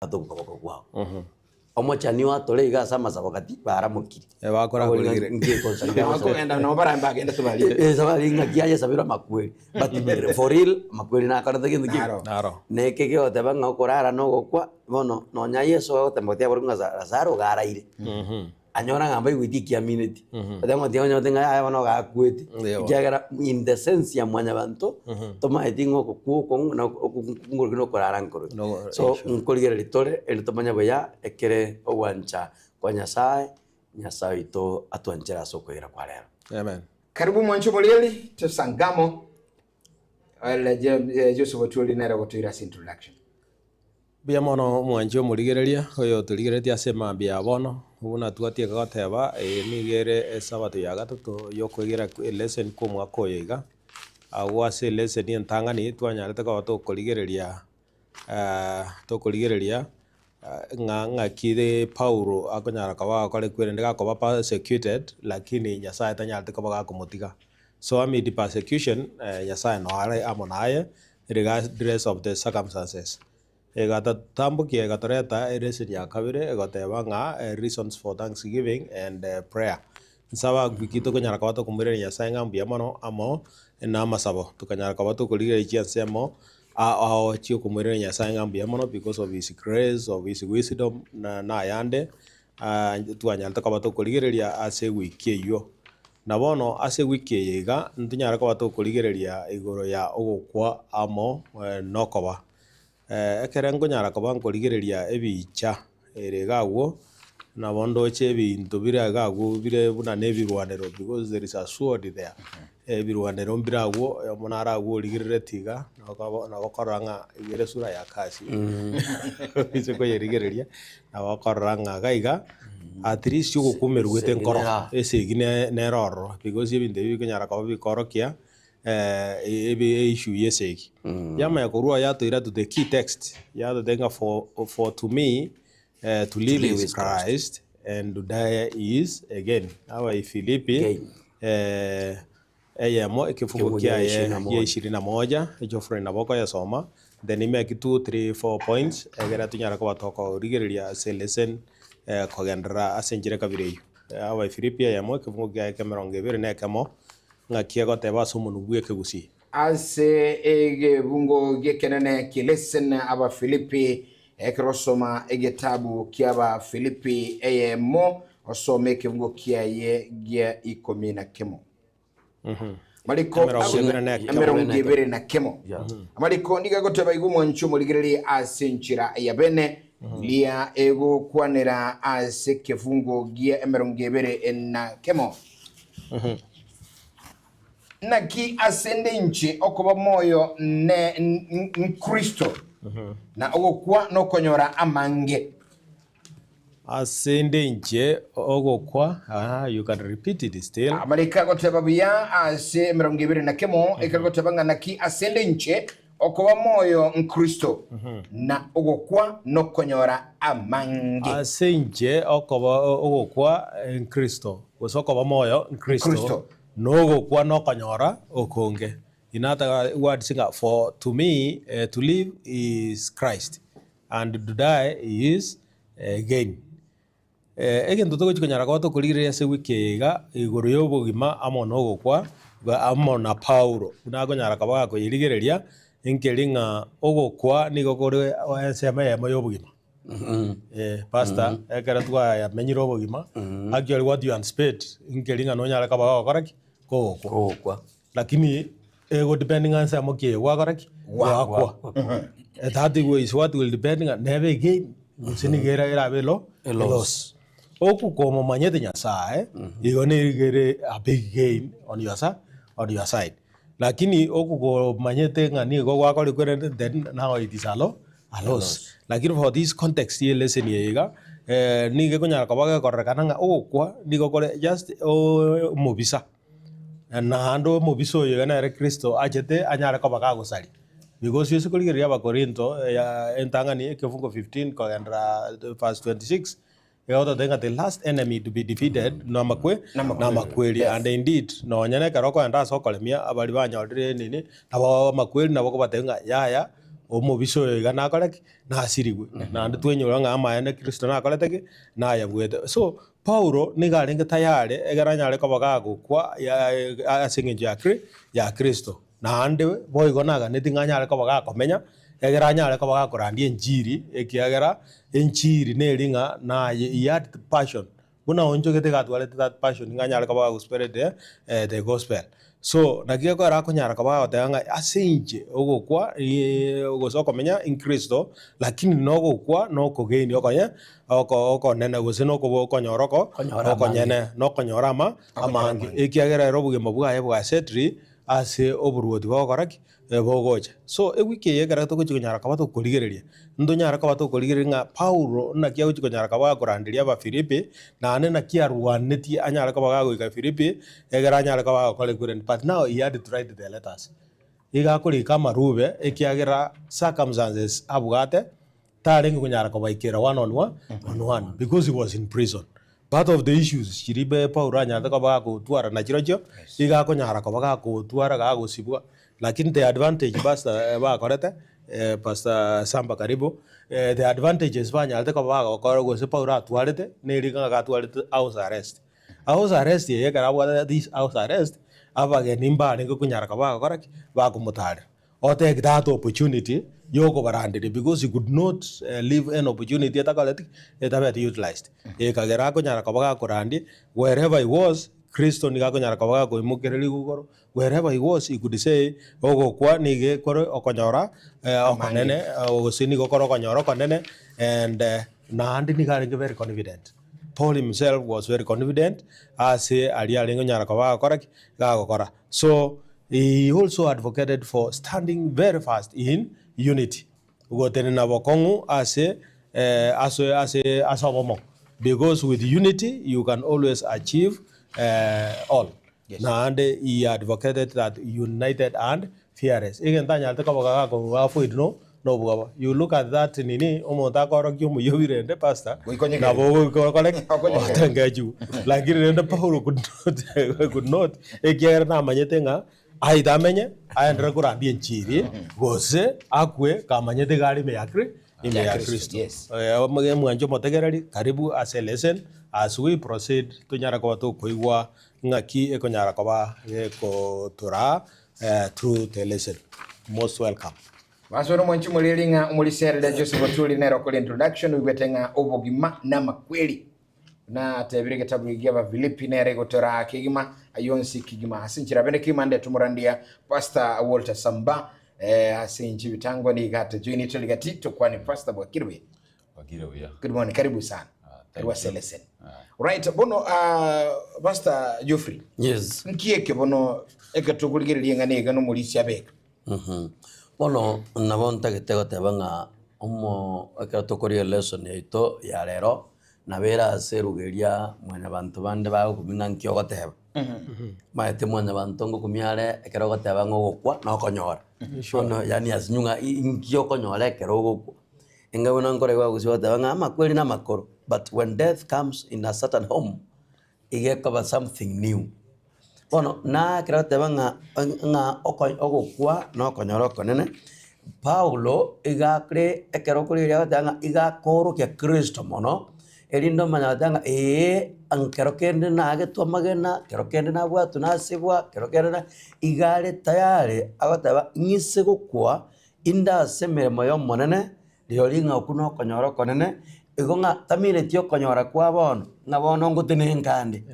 atungoko kwao omochani watore igasa masabokati baramukiri bakora kuligire enda no baramba agenda sabali sabali ngakiaje sabira makweli but for real makweli na karata kindu naro nekeke oteba ngakorara no gokwa bono no nyayeso otemotia borunga zaro garaire anyora ngamba igwitikia minute otemo tia onyote ngaya bono gakweti kiagera in the sense ya mwanya bantu toma etingo kuko na kungurino korara nkoro so nkoligere litore elitomanya boya ekere ogwancha kwa nyasaye ito atwanchera soko ira kwa lero. Amen. Karibu mwancho molieli tusangamo ala Joseph Otuoli nera gotwira introduction. Bia mono mwancho moligereria oyo tuligeretia sema bia bono una tuatie goteba nigere sabato ya gatatu yokwegera lesson ko mwako yiga awase lesson yentangani twanyarete ko to koligereria nga kire Paulo akonyara kawa kale kwende gakoba persecuted lakini Nyasaye tanyarete ko bagakumutiga so amid persecution Nyasaye no are amonaye regardless of the circumstances egata tambukia egatoreta eresi ya kabire egoteba nga reasons for thanksgiving and prayer nsaba gwikito konyara kwa to kumire Nyasaye ngambia mono amo na masabo tukanyara kwa to kuligere chiansemo ao chio kumire Nyasaye ngambia mono because of his grace of his wisdom na yande tuanyara kwa to kuligereria ase wikie yo na bono ase wikie yega ntunyara kwa to kuligereria igoro ya ogokwa amo nokoba ekere ngonyara koba nkorigereria ebicha eregagwo na bondo che bintu biragagwo bire buna nebirwanero because there is a sword there ebirwanero mbiragwo omonara agwo rigirire tiga na bakoranga igere sura ya kasi bize ko yerigereria na bakoranga gaiga at least yugo kumerugete nkoro esegine neroro because ebinde bikonyara koba bikorokia ebe issue yeseki yama yakorua ya toira to the key text ya the thing for to me to live is Christ and to die is again our Filipi mo ekifungo kia ye 21 Geoffrey na boko ya soma then imeki 2 3 4 points egera tunyara ko batoko rigereria lesson kogendra asenjire kabire our Filipi mo ekifungo kia kemeronge bere na kemo ngakia goteba somuntu bweke gusi ase ege bungo gekenene kilesen aba Filipi ekrosoma egetabu kiaba Filipi mo osome kibungo kiaye gia ikomina kemo maliko amerongibere na kemo maliko ndiga goteba igumo nchumo ligereri asenchira yabene lia ego kwanera ase kibungo gia emerongibere na kemo naki asende nchi okoba moyo ne Kristo na ogokwa no konyora amange asende nchi ogokwa you can repeat it still amalika goteba bia ase 20 na kemo ekagoteba naki asende nchi okoba moyo Kristo na ogokwa no konyora amange asenje okoba ogokwa Kristo okoba moyo Kristo nogo kwa no kanyora okonge inata word singa for to me to live is Christ and to die is gain egen toto kanyara kwa to kulire se wikega igoro yobogima amo nogo kwa amo na Paulo unago nyara kabaga ko irigereria enkelinga ogokwa nigo kore sema ya yobogima pastor ekara twa ya menyiro bogima actually what you anticipate inkelinga no nyara kabaga koraki kwa lakini ego depending on some okay wakoraki wakwa that is what will depending on never again usinigera era belo loss oku como manyete Nyasaye igone igere a big gain on your side lakini oku go manyete ngani go wakori kwere then now it is a loss lakini for this context ye lesson yega nige kunyara kabaga korrekana nga okwa nigo kore just mobisa na ando mobiso yegana re Kristo ajete anyara ko bakago sali because Yesu kuligeria ba Korinto ya entangani kefungo 15 ko andra verse 26 yauta denga the last enemy to be defeated na makweli and indeed no nyane karoko anda so kolemia abali banyodire nini abo makweli nabo ko batenga yaya omobiso iga nakoreki nasirigwe nandi twenyora ng'a amaene Kristo nakoreteki nayabwete. So Paulo nigarenge tayari egeranyare kobaga gukwa ase eng'encho ya Kristo naende boigo naganeti ng'anyare kobaga komenya egeranyare kobaga korandia enchiri ekiagera enchiri neri ng'a naye he had passion buna onchogete gatwarete that passion ng'anyare kobaga gospread the gospel. So nakia kora kunyara kobaga gotanga ase inche ogokwa ogosoka komenya in Kristo lakini nogokwa nokogeni okonya okonene gose nokokonyoroko okonyene nokonyorama amange ekiagera ero bugemo bwaye bwa setri ase oburuoti bokoraki bogocha. So ewiki yegera togochikunyara kabato korigereria ndonyara kabato korigereria ng'a Paulo nakia gochikunyara kabaga korandiria aba Filipi nane nakia rwanetie anyara kabaga goika Filipi egera anyara kabaga kore kurend but now he had to write the letters igakorika marube ekiagera circumstances abugate tarengi kunyara kobaikera one on one because he was in prison. Part of the issues chiribe Paulo anyara kabaga gotwara na chirocho igakonyara kabaga gotwara gagosibwa lakini the advantage basta bakorete Pastor Samba karibu the advantages banyalete kabaga gokora gose Paulo atwarete neriga gatwarete house arrest ye karabwa this house arrest abage nimba ningo kunyara kabaga koraki bakumutare or take that opportunity yoko barandire because he could not leave an opportunity atakaleti etabet utilized ekagera kunyara kabaga korandi wherever he was Kristo niga kunyara kabaga ko imukereri gukoro wherever he was he could say ogokwa nige koro okonyora okonene ogosini gokoro okonyora okonene and nandi niga very confident. Paul himself was very confident as alialengo nyara kabaga koraki gagokora. So he also advocated for standing very fast in unity ugotene na bokongu ase asobomo because with unity you can always achieve all. Yes. And he advocated that united and fearless. Again, you look at that nini omonta koro kyomu yobirende pastor na bogo collect otengeju lakini rende Paulo could not ekiera na manyete nga aita menye aendera kurambia nchiri gose akwe kamanyete gari me yakri ime ya Kristo. Mwanjo motegereri karibu as a lesson as we proceed tunyara kwa to koigwa ngaki ekonyara kwa ko tura through the lesson. Most welcome. Wasoro mwanchu mulilinga umulisere Joseph Otuli nero kwa introduction ubetenga obogima na makweli na tebirege tabugia ba Filipi nere gotora kigima ayonsi kigima asinchira bene kimande tumurandia Pastor Walter Samba asinchi bitango ni gata joini tuligati to kwani Pastor Bwakirwe. Good morning, karibu sana. Karibu Celestin. Right, bono Pastor Geoffrey. Yes. Nkieke bono ekatukuligiri ngane gano mulisi abeka. Bono nabonta getego tebanga omo ekatokoria lesson yaito ya lero nabera serugeria mwanya bantu bande bago kumina nkyo goteba. Maete mwanya bantu ngo kumiare ekero goteba ngo gokwa no konyora. Bono yani asinyunga nkyo konyora ekero gokwa. Ingawa nankore kwa kusiwata banga makweli na makoro. But when death comes in a certain home, it cover something new. Bono na kirate banga nga okokwa no konyoro konene. Paulo igakre ekerokuri yatanga igakoro kya Kristo mono. Elindo manatanga ankerokende na ageto magena kerokende na bwa tunasibwa kerokende na igale tayari agataba nyise gukwa inda semere moyo monene riolinga okuno konyoro konene. Igonga tamine tio konyora kwa bono na bono ngutene nkande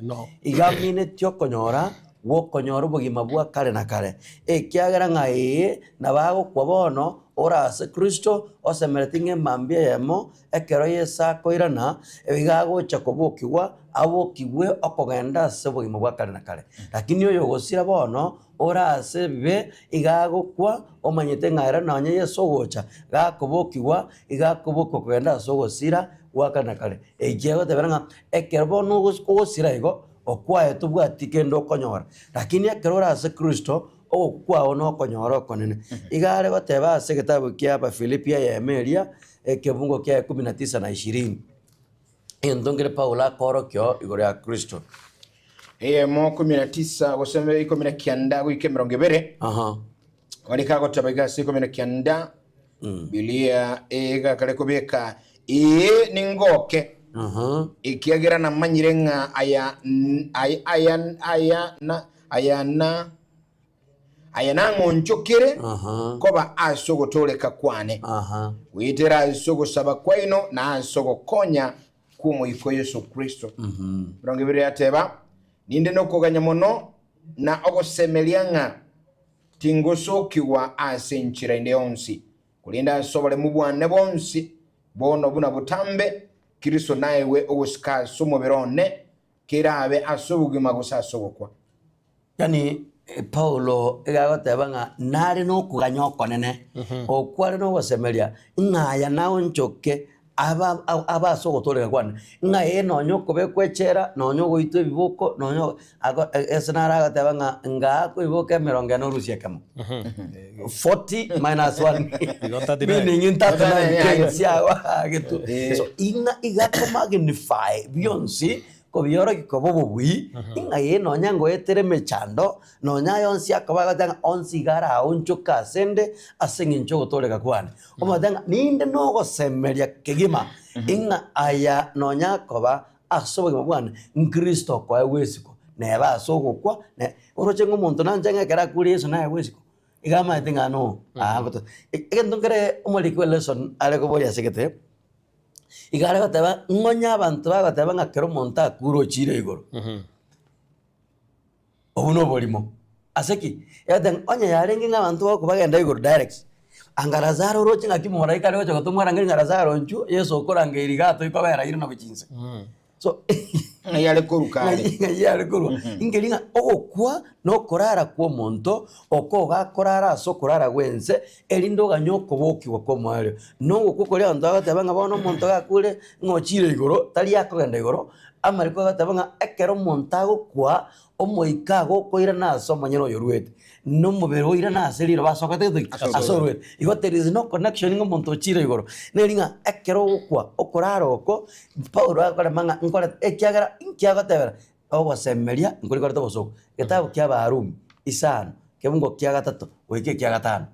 igamine tio konyora wo konyoro bugima bwa kare na kare ekiagera ngai na bago kwa bono ora se Kristo osemeretinge mambia yemo ekero yesa koirana ebigago chakobokiwa abokiwe okogenda se bugima bwa kare na kare lakini oyo gosira bono ora se bibe igago kwa omanyete ngaira nanye Yesu gocha gakobokiwa igakoboko kugenda so gosira wakana kare ejego teberanga ekerbo no gosira igo okwaye tubwatike ndo konyora lakini ekerora ase Kristo okwa ono konyora konene igare goteba ase kitabu kia ba Filipi ya Emelia ekebungo kia 19 na 20 endongere Paula korokyo igore ya Kristo mo 19 goseme 19 gwike 20 wali kago tabaga 19 bilia ega kale kubeka ningoke ikiagira na manyirenga ayana ngonchokere koba asogo toleka kwane witera asogo saba kwaino na asogo konya kumo iko Yesu Kristo rongebire ateba ninde nokoganya mono na ogosemelianga tingosokiwa asenchira inde onsi kulinda sobole mubwane bonsi bono buna butambe Kristo naye we osika somo berone kirabe asobugima gusasobokwa yani Paulo egagoteba nga nari no kuganya okonene okware no gosemeria ngaya nawo nchoke aba sogotoleka kwane ngaye nonyo kobekwechera nonyo goitwe bibuko nonyo esnara agateba nga ngako ibuke 40 rusia kama 40 minus 1 meaning intata na kensiawa gitu so igato magnify beyonce kobioro kikobobo bui ngaye nonya ngo etere mechando nonya yonsi akabaga onsi gara onchoka sende asengincho gotoleka kwane omadanga ninde no gosemeria kegima inga aya nonya koba asoboge mabwana Kristo kwa wesiko neba asogokwa ne oroche ngomuntu nanjanga kera kuri Yesu naye wesiko igama tinga no agoto ekendongere umoliki lesson ale ko boya sekete igare bataba ngonya abantu bagataba ngakero monta kuro chire igoro obuno bolimo aseki yadan onya yarengi ngabantu bako bagenda igoro direct angarazaro rochi ngakimora ikare ocho gotumwara ngari ngarazaro nchu Yesu okoranga irigato ikobera iri no bichinse so yale korukare yale koru ingelinga okwa no korara kwa monto okoga korara so korara gwense elindo ganyoko boki kwa mwale no okukoria ndaga tabanga bono monto gakure ngochire igoro tali yakogenda igoro amariko gatabanga ekero montago kwa omoikago koira naso manyero yorwete no mubero ira naseriro basokate asorwete igo there is no connection ngo monto chire igoro nelinga ekero kwa okorara oko Paulo akora manga nkora ekiagara inkiaga tebera ogosemeria nkuri korto bosoko getabu kya Barumi isano kebungo kya gatatu weke kya gatano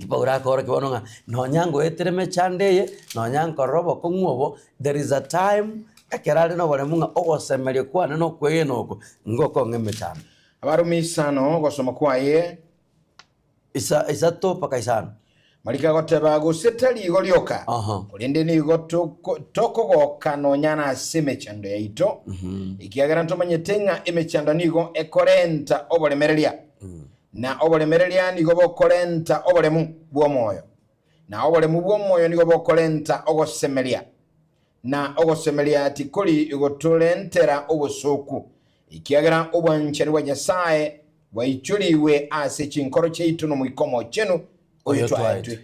Paulo akora kibononga nonyango etereme chandeye nonyango robo kongwobo there is a time ekerale no bole munga ogosemeria kwana no kwegeno oko ngoko ngeme cyane Abarumi isano gosoma kwaye isa to paka isano malika goteba gusetali igolioka kulinde ni goto tokogoka nonyana asime chando yaito ikiagara ntomanyetenga emechando nigo ekorenta obolemerelia na obolemerelia nigo bokorenta obolemu bwomoyo na obolemu bwomoyo nigo bokorenta ogosemelia na ogosemelia tikoli igotolentera obosoku ikiagara obwanchari wa Nyasaye waichuliwe ase chinkoro cheitu no muikomo chenu oyotwaitwe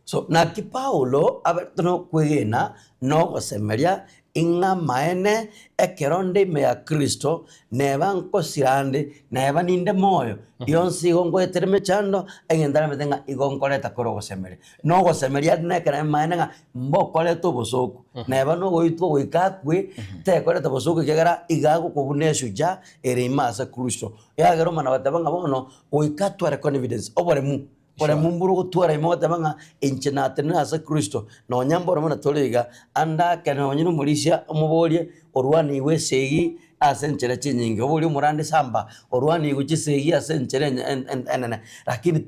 so na ki Paulo abertono kwegena no gosemeria inga maene ekeronde me ya Kristo neba nkosirande neba ninde moyo yonsi gongo etereme chando engendara metenga igonkoleta koro gosemeria no gosemeria nekera maene nga mbokole to bosoku neba no goitwo goikakwe te koleta bosoku kigera igago kubuneshu ja erima Kristo yagero mana batabanga bono goikatwa confidence obore mu Ora mumburu kutuara imota banga inchenate na asa Kristo no nyamboro mona toliga anda kana onyino mulisha umubolie orwani we segi asenchere chinyingi obuli umurande samba orwani guchisegi asenchere enene lakini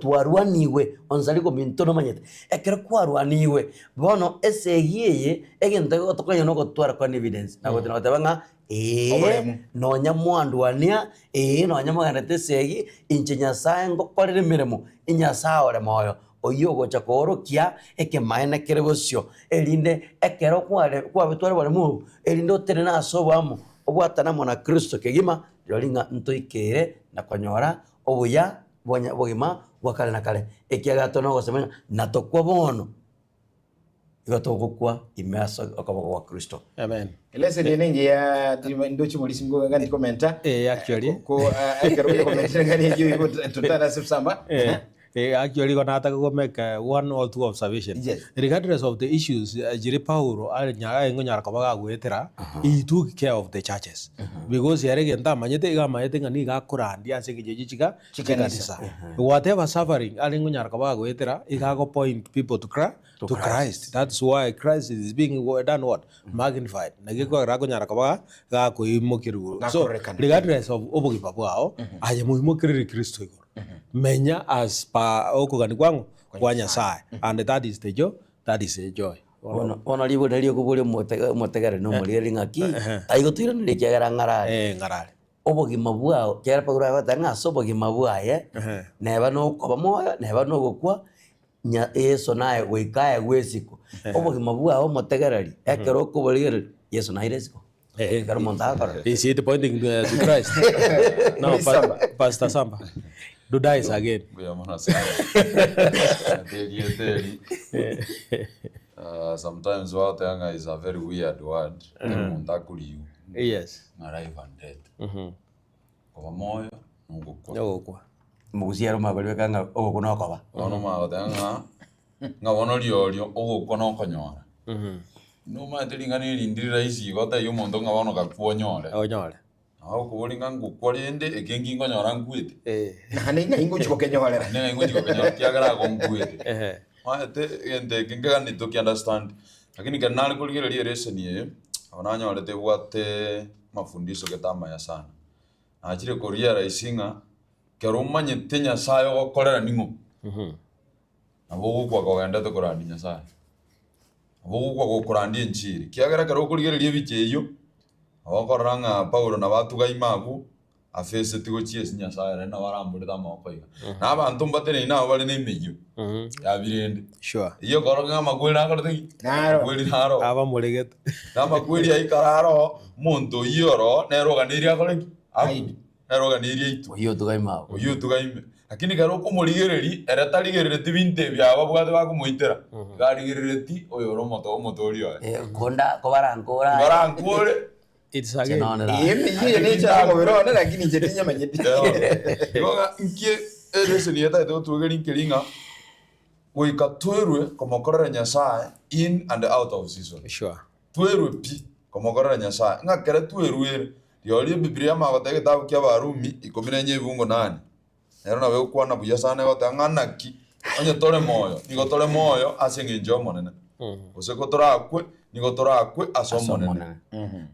tuarwani we onzaliko mintono manyete ekero kwarwani we bono esegi ye egente gotokonya no gotwara kwa evidence na gotina banga no nyamwanduania no nyamwanete segi inche Nyasaye ngokorere miremo inyasa ore moyo oyogo chakorokia eke maena kerebosio elinde ekero kwa betware bare mu elinde otere na asobamo obwatana mona Kristo kegima yolinga ntoikere na konyora obuya bogima bwakale na kale ekiagato no gosemenya natokwa bono igatogokwa imeasa akaboko wa Kristo amen elese nenge ya ndochi mulisi ngo ngani komenta actually ko ekero komenta ngani yo tutara sipsamba Actually gonna go make one or two observations. Yes. Regardless of the issues, Jiri Paulo he took care of the churches because yaregenda manyete ga mayete ngani ga kurandi ase kijejichika chikanisa. Whatever suffering go point people to Christ. That's why Christ is being done what magnified. Nagiko rago nyara kabaga ga ko imokiru. So regardless of obogi papuao aje muhimokiri Kristo igor. Menya as pa okugani kwangu kwa Nyasaye, and that is the joy. That is the joy. Ono libo nalio kubule motegare no muri ringaki aigotira ni kegara ngarare ngarare obogi mabua kera pagura batanga sobogi mabua ye neba no koba moya neba no gukwa nya Yesu nae wikae gwesiko obogi mabua o motegarari ekero kubuligere Yesu nae resiko karo monta. Is it pointing to Christ? No, Pastor Samba. Do dies again. Sometimes Watanga is a very weird word. Yes. Arrive and death. Kwa moyo ngukwa. Mugusiero mabalwe kanga ogokono koba. Ono magatanga nga wono lyo ogokono konyora. No matelinga ni lindira isi gota yo mondo nga wono gakuonyore. Onyore. Aho kubolinga ngukwalende ekengi ngonyora nkwete. Nani nga ingo chiko kenyolera. Nanga ingo chiko kenyora kiagara ko nkwete. Ate ende kinga ni to understand. Lakini kanali kuligera ile lesson ye. Onanya walete bwate mafundisho ketamaya sana. Achire koria raisinga kerumanye tenya sayo gokorera ningo. Abo kwa kogenda to korandi nyasaye. Abo kwa gokorandi enchiri. Kiagara karo kuligera ile bicheyo. Abakoranga Paulo na batuga imagu afese tigo chies nyasaye na barambure tamoko iga. Na abantu mbatene ina bali ne meyo. Ya birende. Sure. Iyo koronga magweli na korotegi. Magweli naro. Aba muregete. Na magweli ai kararo muntu yoro na roganiria koreki. Ai. Na roganiria itu. Oyo tugaima. Oyo tugaime. Lakini karo kumurigereri eratarigerere tibinte byaba bwate bakumuitera. Garigerere ti oyo romoto motori oyo. Konda kobarangora. Barangore. It's again. Yeye ni chako verona lakini jetinya manyeti. Ngoga nkie erese ni eta to tugeri nkelinga. Wika twerwe komokorera Nyasaye in and out of season. Sure. Twerwe pi komokorera Nyasaye. Nga kere twerwe yoli Biblia magotege tabu kya Barumi 17:8. Nero na we kwana buya sana gotanga naki. Onye tore moyo, nigo tore moyo asenge njomo nene. Oseko torakwe nigo torakwe asomo nene.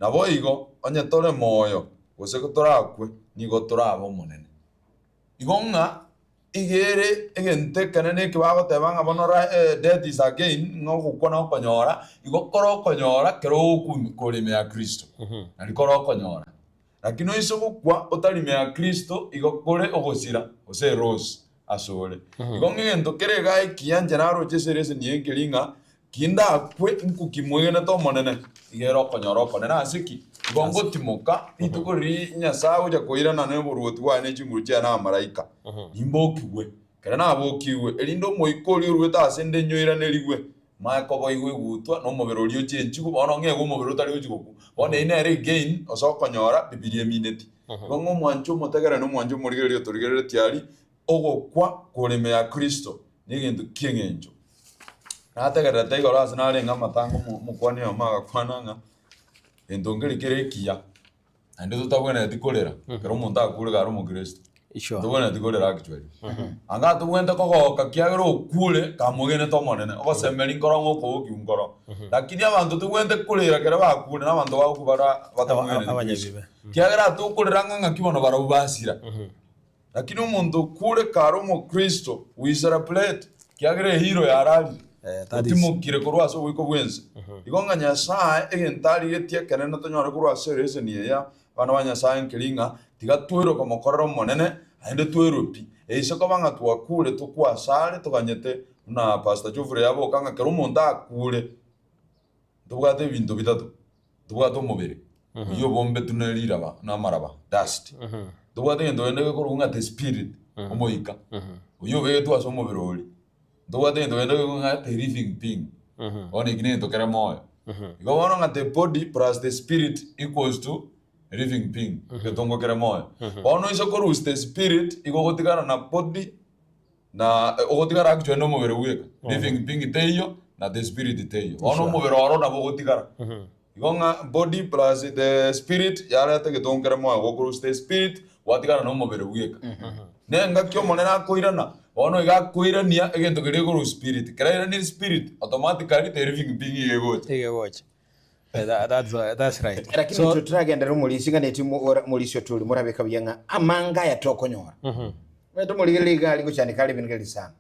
Na boigo onye tore moyo, oseko torakwe nigo torabo monene. Igonga igere egente kanene ke bago tebanga bonora death is again ngo kukona konyora igo koro konyora kero kulime ya Kristo. Nali koro konyora. Lakini iso kwa otalime ya Kristo igo kore ogosira ose rose asole. Igo ngento kere gai kianje naro cheserese nienkelinga kinda akwe nkukimwegene to monene igero konyora konene asiki bongo timoka itukuri Nyasaye uja koira na neburuti wa ne chinguru cha na malaika imbokiwe kera na bokiwe elindo moikoli urweta asende nyoira neliwe makobo igwe gutwa no mobero lyo chenchiku bono ngego mobero tali uchikuku one ine ere gain osokonyora Biblia mineti bongo mwancho motegera no mwancho murigere lyo turigere tiari ogokwa kulime ya Kristo nigintu kiengenjo nategera taigo ras na renga matango mukwani amaga kwananga endongeri kerekia ande tutabwena tikolera pero umuntu akure mu Kristo Sure. tubona tikolera actually anga tugwenda kogoka kiagero okule kamugene to monene ogosemeri nkoro ngoko kiungoro lakini abantu tugwende kulera kera bakure n'abantu bakubara abanyabibe kiagera tukulera nganga kibono barubasira lakini umuntu kure karo mu Kristo we celebrate kiagere hero ya rali timukire kurwaso wiko bwense igonga Nyasaye egentari getie kenene tonyore kurwaso rese niya bana ba Nyasaye nkilinga tigatwero komokorero monene ainde tweropi eisoko banga twakure tukwasare tuganyete na Pastor Jovre yabo kanga kero umuntu akure tubwate ibintu bitatu tubwate umubiri iyo bombe tunelira ba namaraba dust tubwate ndo ende ko runga the spirit omoika uyo be twaso umubiri oli tubwate ndo ende ko nga the living being one igine to kera moyo igo wono nga the body plus the spirit equals to living being ketongo kera moyo ono iso ko the spirit igo gotigara na body na ogotigara actually no mubere weka living being teyo na the spirit teyo ono mubere oro na bogotigara igonga body plus the spirit yara te getongera mo go the spirit watigara no mubere weka nenga kyo monena koirana ono iga koirania egento gere go spirit kera ni spirit automatically the living being igegocha. That's right. Lakini tutragenda rumulisiga neti mulisyo tuli murabeka byanga amanga yatokonyora. Weto muligeliga aliko cyane kali binigeli sana.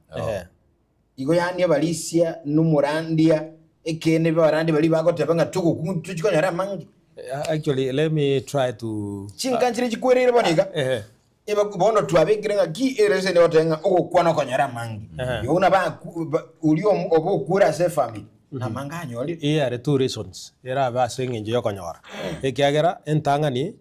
Igo yani abalisia numurandia ekene barandi bali bagoteba nga tukikonyora mangi. Actually, let me try to chinkanchire chikwerere boniga. Eba bono twabegire nga ki erese ne watenga okwana konyora mangi. Yona ba ulio obokura se family. Namanganyo ali. Here are two reasons. Era ba swinging jo konyora. Ekiagera entangani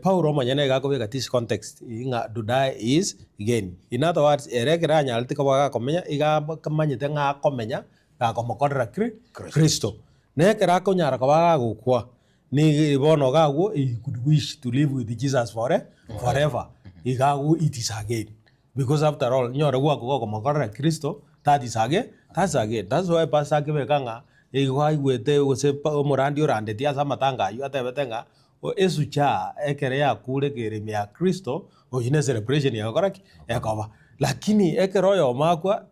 Paulo manyene ga ko be this context inga dudai is again. In other words, erekera nyalti ko ba komenya iga kamanyete nga komenya ga komokodra Kristo. Ne kera ko nyara ko ba gukwa ni bono ga go he could wish to live with Jesus forever. Iga go it is again. Because after all nyora go ko komokodra Kristo that is again. That's why Pastor Kibekanga igwa igwete ose omurandi orande tia samatanga yu atebetenga o esucha ekere ya kure keremi ya Kristo o ine celebration ya koraki yakaba lakini ekero yo makwa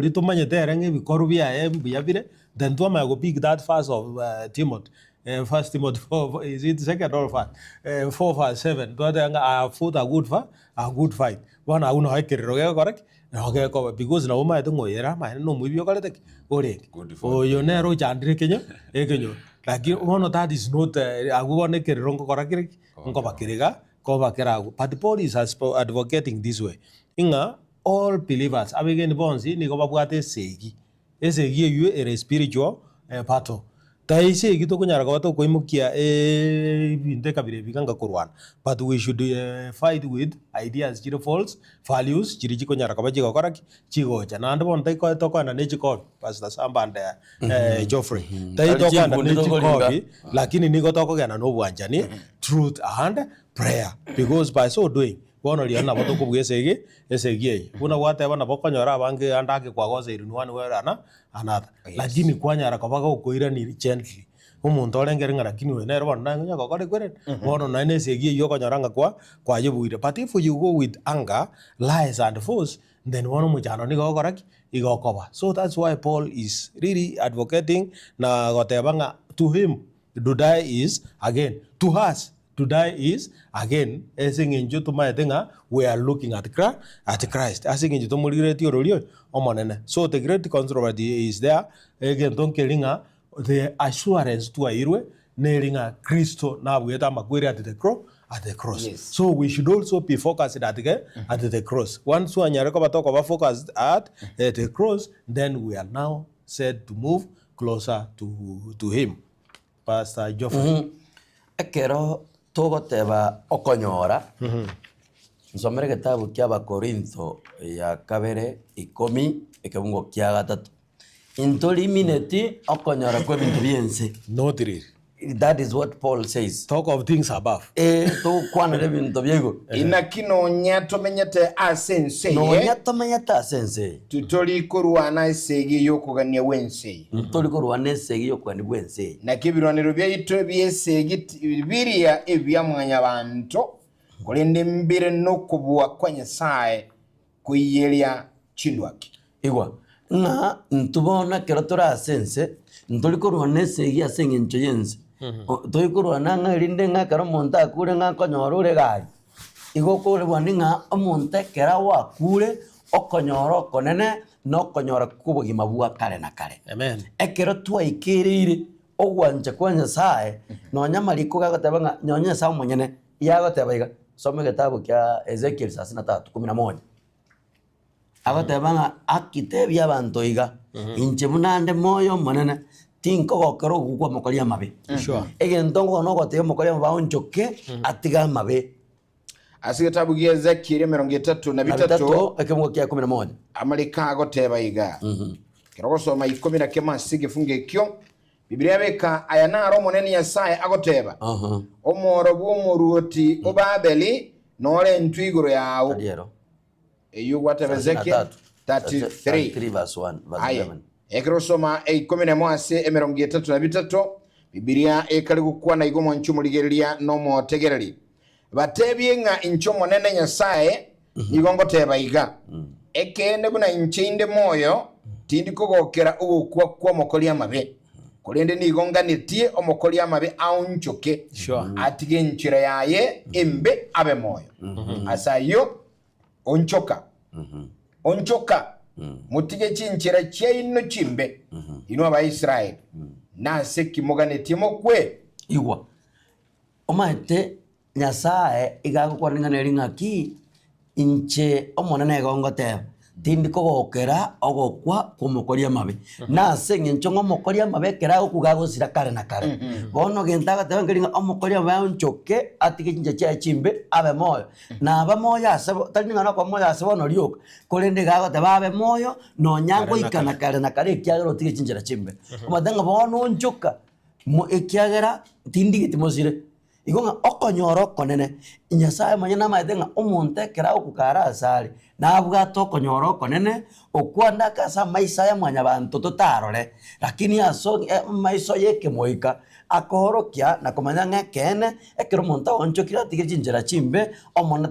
litumanyete erenge bikoru bya biyabire then to ma go pick that fast of Timothy. First Timothy 4 is it second or first 4:7 to that I fought a good fight wana uno hakerero ya koraki okay ko because na uma etungo yera ma no mu bio kalete ore o yo nero chandire kenyo ekenyo lakini ono that is not agubone kerongo korakire ngo bakiriga ko bakira but Paul is advocating this way inga all believers abegen bonzi ni ko babwate segi esegi yu ere spiritual battle taise gito kunyara ko to koimukia binte kabire bikanga kurwana but we should fight with ideas jiro false values jiri jiko nyara ko bajigo koraki chigocha na ndo bontai ko to kana ne chiko Pastor Sambande Geoffrey tai to kana ne chiko lakini niko to ko gana no bwanjani truth and prayer because by so doing bono liana boto ko bwesege esege una wate bana bokonyora bange andake kwa goze irinwani werana another lakini kwanyara ko baga koira ni gently umuntu orengere ngara kini we nero bana nya ko kore kwere bono na ne sege yo konyora kwa yebuire but if you go with anger lies and force then one mujano ni go koraki igokoba so that's why Paul is really advocating na gotebanga to him to die is again to us. To die is again asing injo to my thinga we are looking at Christ asing injo to mulire ti orolio omonene so the great controversy is there again don't killinga the assurance to airwe nelinga Kristo na bweta makwiri at the cross yes. So we should also be focused at the cross once we are talk about focused at the cross then we are now said to move closer to him. Pastor Geoffrey ekero togoteba okonyora nsomere gitabu kya Abakorintho ya kabere 10 ekebungo kya gatatu intoli minute okonyora kwa bintu byense not really. That is what Paul says. Talk of things above. To kwana de bintu byego inakino nyato menyete asense no nyato menyete asense tutoli kurwana esegi yokugania wense tutoli kurwana esegi yokugania wense na kibirwaniro byayito byesegi biriya ebyamwanya bantu kolende mbire nokubwa kwa Nyasaye kuyelia chindwaki igwa na ntubona kero tora asense ntoli kurwana esegi asenge ncho yense toi kurwana nga rinde nga karo monta akure nga konyoro ure gai igo kore bwaninga omonte kera wakure okonyoro konene no konyora kubugima bwa kare na kare amen ekero twaikirire ogwanje kwa Nyasaye no nyamariko gagoteba nga nyonya sa munyene yagoteba iga some gitabu kya Ezekiel 33:11 agoteba nga akitebya abantu iga inche munande moyo monene tinko gokero gukwa mokoria mabe sure egentongo no gote mokoria mabe onjoke atiga mabe asigetabu gya Ezekiel 33 ekemgo kya 11 amalika agoteba iga kero soma 10 kema sigifunge kyo Biblia beka ayanaro monene Nyasaye agoteba omoro bw'omuruoti obabeli nole ntwigoro yawo adiero eyo wateba Ezekiel 33 verse 1 verse aya 11 ekirosoma 13:33 Bibilia ekali gukwana igo mwanchu muligereria no motegereri batebye nga incho monene Nyasaye igongo teba iga ekende buna inchinde moyo tindi kogokera ugukwa kwa mokoli amabe kolende ni igonganitie omokoli amabe aunchoke atige nchira yaye embe abe moyo asayo onchoka mutige chinchira chaino chimbe ino aba Israel nase kimoganitie mokwe igwa omaete Nyasaye igagukwaningana ring'aki inche omonene gongote tindi kogokera ogokwa kumokoria mabe nase ng'encho ng'omokoria mabe kera okugagosira kare na kare bono gentaga tebe ngeringa omokoria mabe onchoke atige chinche chia chimbe abe moyo na aba moyo ase taringa no kwa moyo ase bono rioka korende gagote babe moyo no nyango ikana kare na kare kiagero tige chinche chimbe omatenga bono onchoka mo ekiagera tindi gitimosire igonga okonyoro konene Nyasaye manya na maitenga omonte kera okukara asali na abwato okonyoro konene okwanda kasa maisa ya mwanya bantu totarore lakini aso maiso yeke moika akorokia na komanya ngekene ekero monta onchokira tige chinjera chimbe omona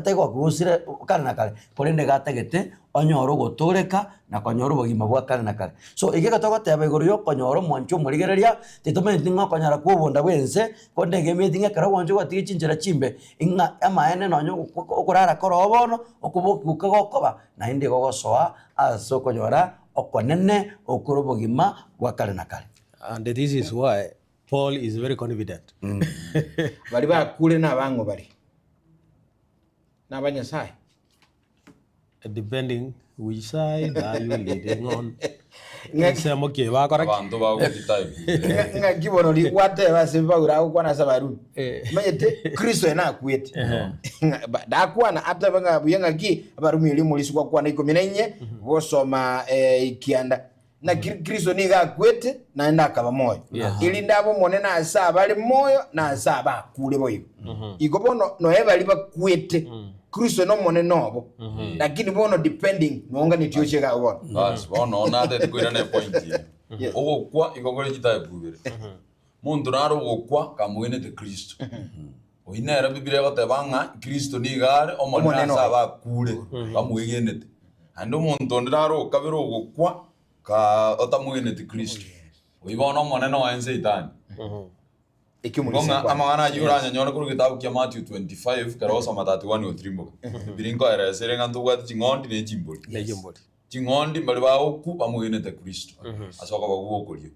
tego kugusire kare na kare korende gategete onyoro gotoreka na konyoro bogima bwa kare na kare so igeka togoteba igoro yo konyoro mwancho murigereria titumente ngo konyara kubonda bwense konde gemete ngekero wancho gwatige chinjera chimbe inga amaene nonyo okurara korobono okubokuka gokoba na indi gogosoa aso konyora okonene okurobogima bwa kare na kare. And this is why Paul is very confident. bali bakule na bango bali na Nyasaye Depending which side are you leading on. Ngesemo ke ba correct. Abantu ba gutitaye. Nga kibono li wate basimba ura ukwana sabaru. Mayete Kristo ena akwete. Da kwana ata banga buyenga ki abarumi limu lisukwa kwana 14 bosoma ikianda. Na Kristo ni ga kwete na enda akaba moyo. Ili ndabo monena asa bali moyo na asa ba kule boyo. Igobono no eba liba kwete. Kristo no mone nobo lakini bono depending nonga ni tioche ga bono bas bono na de kwira ne point ye ogokwa igogore gitaye bubire muntu naro ogokwa kamwene de Kristo oinera Biblia gotebanga Kristo ni gare omone na saba kure kamwigenete ando muntu ndaro okabiro ogokwa ka otamwene de Kristo oibono omone no ense itani Gonga amagana yuranya nyona kuru kitabu kia Matthew 25 karosa matatu 1 or 3 mboga. Birinko era serenga ntuwa chingondi ne chimboli. Chingondi bali ba oku bamugene te Kristo. Asoka baguokorio.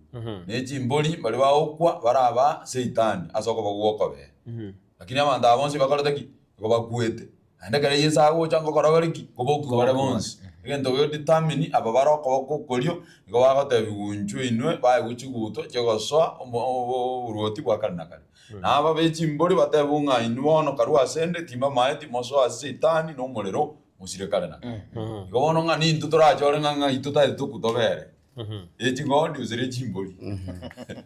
Ne chimboli bali ba okwa baraba Satan asoka baguokobe. Lakini amanda abonsi bakalotaki ko bakuete. Anda kare yesa go chango korogariki ko boku bare bonsi. Egento yo determine ababaro ko kokorio ko bagote bigunchu inwe ba guchiguto chegosoa uruoti bwa kanakari. Na aba bechimboli batebunga inwono karu asende timba maeti moso asitani no molero musire karena. Ko bono ngani ntutora chore nganga ituta tukutobere. Echingondi usire chimboli.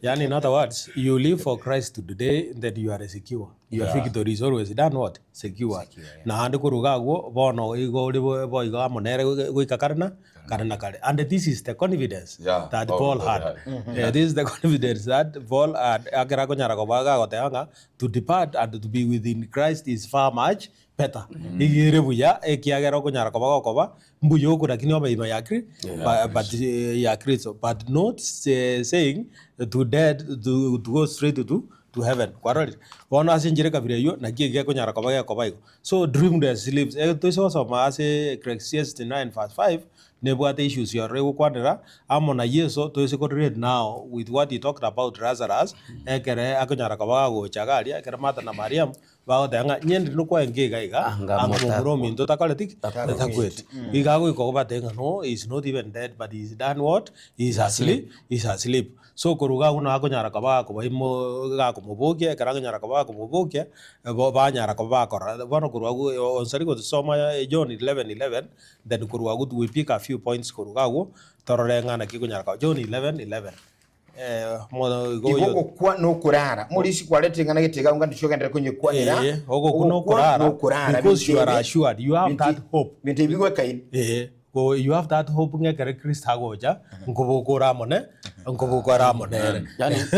Yani in other words, you live for Christ today, then you are secure. Your victory is always done what? Secure. Na ande kurugago bono igo libo boigo amonere goika karna kare. And this is the confidence that Paul had. This is the confidence that Paul had. Akirago nyarago baga goteanga to depart and to be within Christ is far much better. Igirebuya ekiagero kunyarago baga koba mbuyo kurakini oba yakri but yakristo but not saying to dead to go straight to heaven. Kwarori wana asinjire kabire yo na giye kunyara koba iko so dream the sleeps to so so ma ase Ecclesiastes 9 verse 5 nebwate issues your rewo kwadera amona yeso to is read now with what he talked about Lazarus ekere akunyara koba go chagaria ekere Martha na Mariam bao tanga nyendi no kwa ngega iga angomoro minto takaletik takwet igago ikoba tenga no is not even dead but is done what is asleep so koruga una akunyara koba ko imo ga ko mobokia karanga nyara koba ko mobokia ba nyara koba ko bono koruga on sari ko soma John 11:11 then koruga we pick a few points koruga go tororenga na kikunyara ko John 11:11 igogo kwa no kurara muri si kwalete ngana gitega ngandi shogendera kunye ogo kuno kurara because you are assured you have that hope binte bigwe kaini go you have that hope ngekere Christ hagoja nkobokora mone nkobokora mone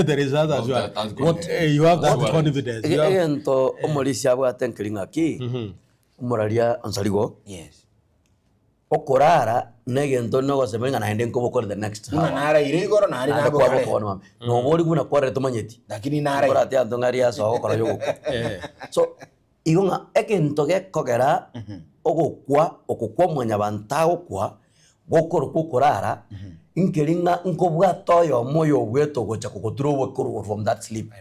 there is that as well what you have that confidence egento omolisi abwate nkiringaki umuraria onsaligo Yes. okorara negento no semenga naende nkobokora the next Una nara irigoro nari nabo kwa kare. kwa no bori kuna kwa reto manyeti Lakini nara ora tia ndongaria so okora yogo so igonga egento gekogera okukwa mwanya bantago kwa gokoro kukorara inkiringa nkobwato yo moyo bweto gocha kugoturo bwekoro from that sleep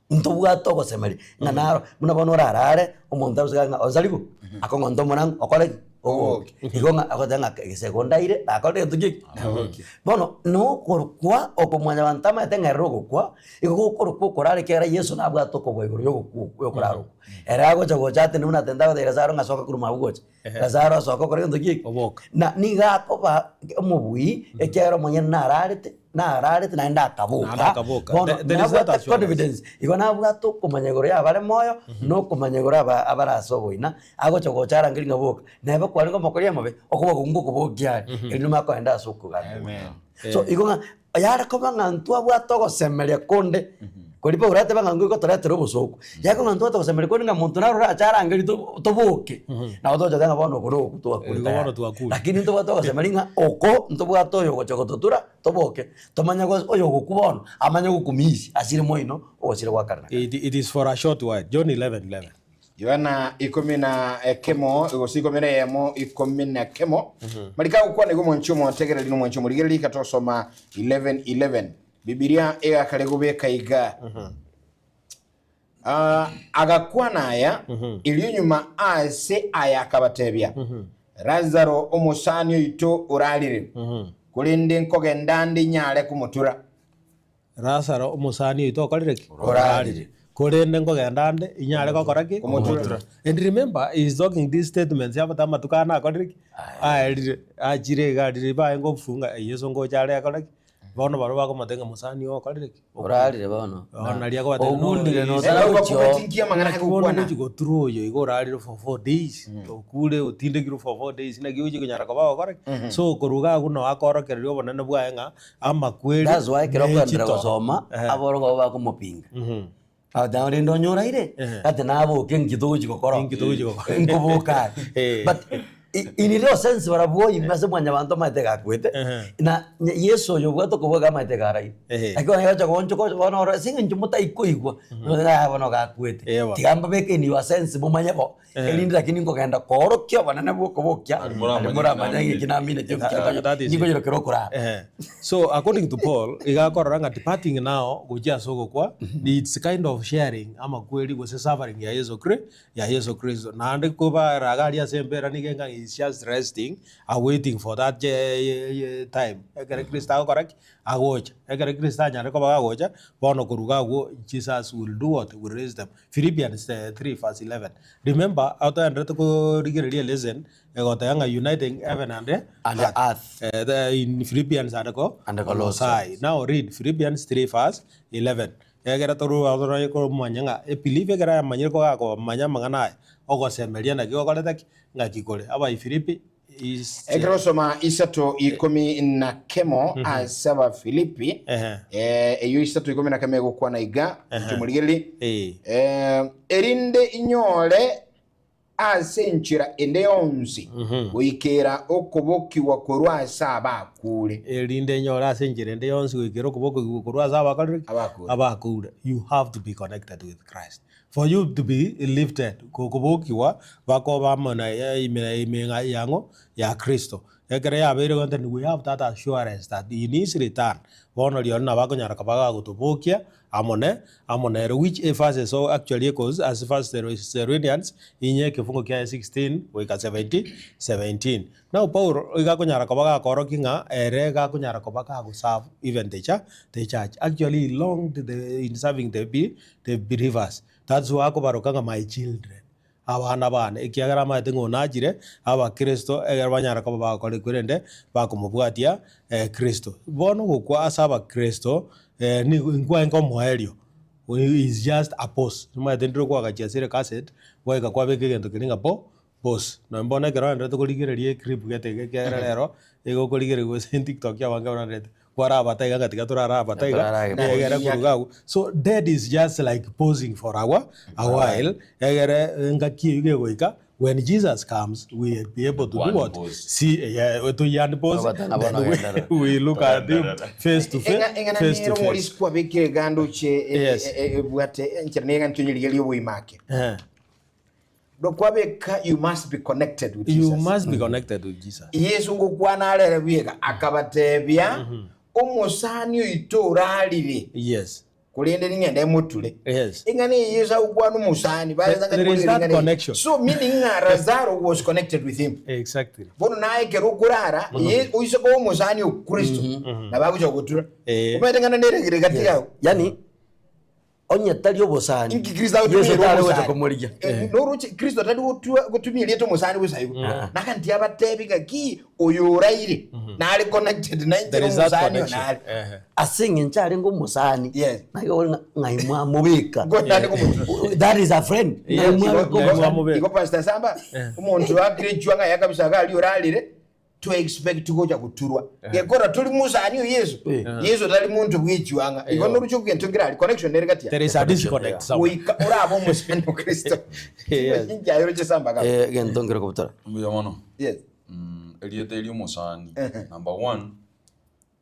ntobwato gosemeri nganaro muna bonora arare omonta usanga ozaligo akongo ntomonang okore igonga akodanga secondaire akore tuki bono no korukwa okomwanya bantama tengerero gukwa igokoro kukorare kera Yesu nabwato kogwegoro yokoraro era gocha gochate nuna tenda de Lazaro ngasoka kuruma bugocha Lazaro asoka kore tuki na niga koba omubui ekero mwenye nararete naenda akabuka there is that confidence igona bwato kumanyegoro ya bare moyo no kumanyegoro abarasoboina agocha gochara ngiringa boka neba kwari ngomokoria mabe okuba kunguko bogiari inuma ko enda sukuga so igona yara kobanga ntua bwato gosemeria konde koripa urate banga nguko toretero busoku yako ntua to gosemeria konde nga muntu narora achara ngiri to boke na oto janga bono koro kutua kuri lakini ntua bwato gosemeria oko ntua bwato yo gocha gototura to boke tomanya go oyo gokubono amanya gukumisi asire moino osire wakarna it is for a short while John 11:11 Yohana 10 igosikomere yemo 10 marika ukwa nego monchumo tegere lino monchumo ligeri katosoma 11:11 Biblia ega kale gobeka iga agakwa naya ilinyuma ase ayakabatebya Lazaro omusani ito uralire kulinde nkogenda ndi nyale kumutura Lazaro omusani ito okorire uralire korende nkogenda ndi inyale gokoraki kumutura and remember he is talking these statements yabatama tukana akorire ajire gadire ba ngo funga Yesu ngo chale akorire bono baro bako matenga musani okorire uralire bono ona lia kwa teno ogundire no kubatinkia mangana kukwana chiko through yo igoralire for 4 days okule utindegiro for 4 days na giuji kunyara kwa bakore so koruga kuno akorokererio bonene bwaenga ama kweli that's why kero kwandira gusoma aborongo bako mopinga adawre ndonyora ire ate nabo kengitugo chikokoro nkubuka but in real sense barabuo imase mwanya bantu mateka kwete na Yesu yo bwato kuboga mateka rai akyo yacha goncho ko bono singa njumuta ikoigwa na bono ga kwete tigamba beke ni wa sense bumanya bo elindi lakini ngogenda korokyo banana bwo kubokya mura manyangi kinamine tyo niko yero kirokora so according to Paul igakorora nga departing now goja soko kwa it's kind of sharing ama kweli go suffering ya Yesu Kristo na ande ko ba ragalia sembera nigenga is just resting awaiting for that time egere Kristo akoraki agocha egere Kristo anyare ko bagocha bono kuruga go Jesus will do what will raise them Philippians 3:11 remember out and ko rigere lesson egotanga uniting heaven and earth in Philippians and Colossae now read Philippians 3:11 egera toru adora ko manyanga believe egera manyir ko ako manyamangana ogosemeria na giokoleta ngakikole aba Filipi is egrosoma isato 10 asaba Filipi eyo isato 10 gukwa na iga tumurigeli erinde inyole asenchira ende onsi wikera okuboki wakorwa asaba kule erinde inyole asenchira ende onsi wikera okuboki wakorwa asaba abakule you have to be connected with Christ for you to be lifted kokobokiwa bako bamona imenga yango ya Kristo ekere ya bere content we have that assurance that in his return bono liona bako nyara kabaga gutubokia amone which verse so actually echoes as first Thessalonians inye kifungo kia 16 weka 17 now Paul igako nyara kabaga korokinga erega kunyara kabaga go serve even the church actually long in serving the believers. That's why ako barokanga my children abana bana ikiagara mate ngonajire aba Kristo egarbanyara ko bakore kurende bakumubwatia Kristo bono gukwa asaba Kristo ni ngwa ngomoerio is just a post mate ndro kwa gachasire cassette wega kwa beke gento kininga boss no mbona kero ndete kuligereria clip getege kerero ego kuligere go sen TikTok ya wanga urandete kwara bataiga katika turara bataiga egere kurugagu so that is just like posing for a while egere ngakie goika when Jesus comes we will be able to do what see to yan pose we look at him face to face kwa beke gando che bwate internega ntunyiriye boimake do kwa beka you must be connected with Jesus. You must be connected with Jesus. Yesu ngokwana alere biega akabatebya omusani itoralire. Yes. Kulende ngende mutule. Yes. Ingane Yesu ukwana omusani there is that connection. So meaning Lazaro was connected with him. Exactly. Bono naye kero kurara uyise ko omusani okristo nabakuja kutura. Umetengana nere gati yao. Yani onye tali obosani Yesu tali wote komulija noruche Kristo tali gutumia lieto musani busayibu nakanti abatebika ki oyuraire nali connected na njero musani nali asinge nchali ngo musani nayo ngaimwa mubika that is a friend iko pastor Samba umuntu akirichwanga yakabisha ali oralire to expect to goja kuturwa gekora tuli musani Yesu Yesu tali muntu bwichwanga iko norucho kugentungira ali connection nere kati there is a disconnect urabo musani Kristo inja yoroche Samba ka gentungira kubutara mbuyamono yes eliete eli musani number 1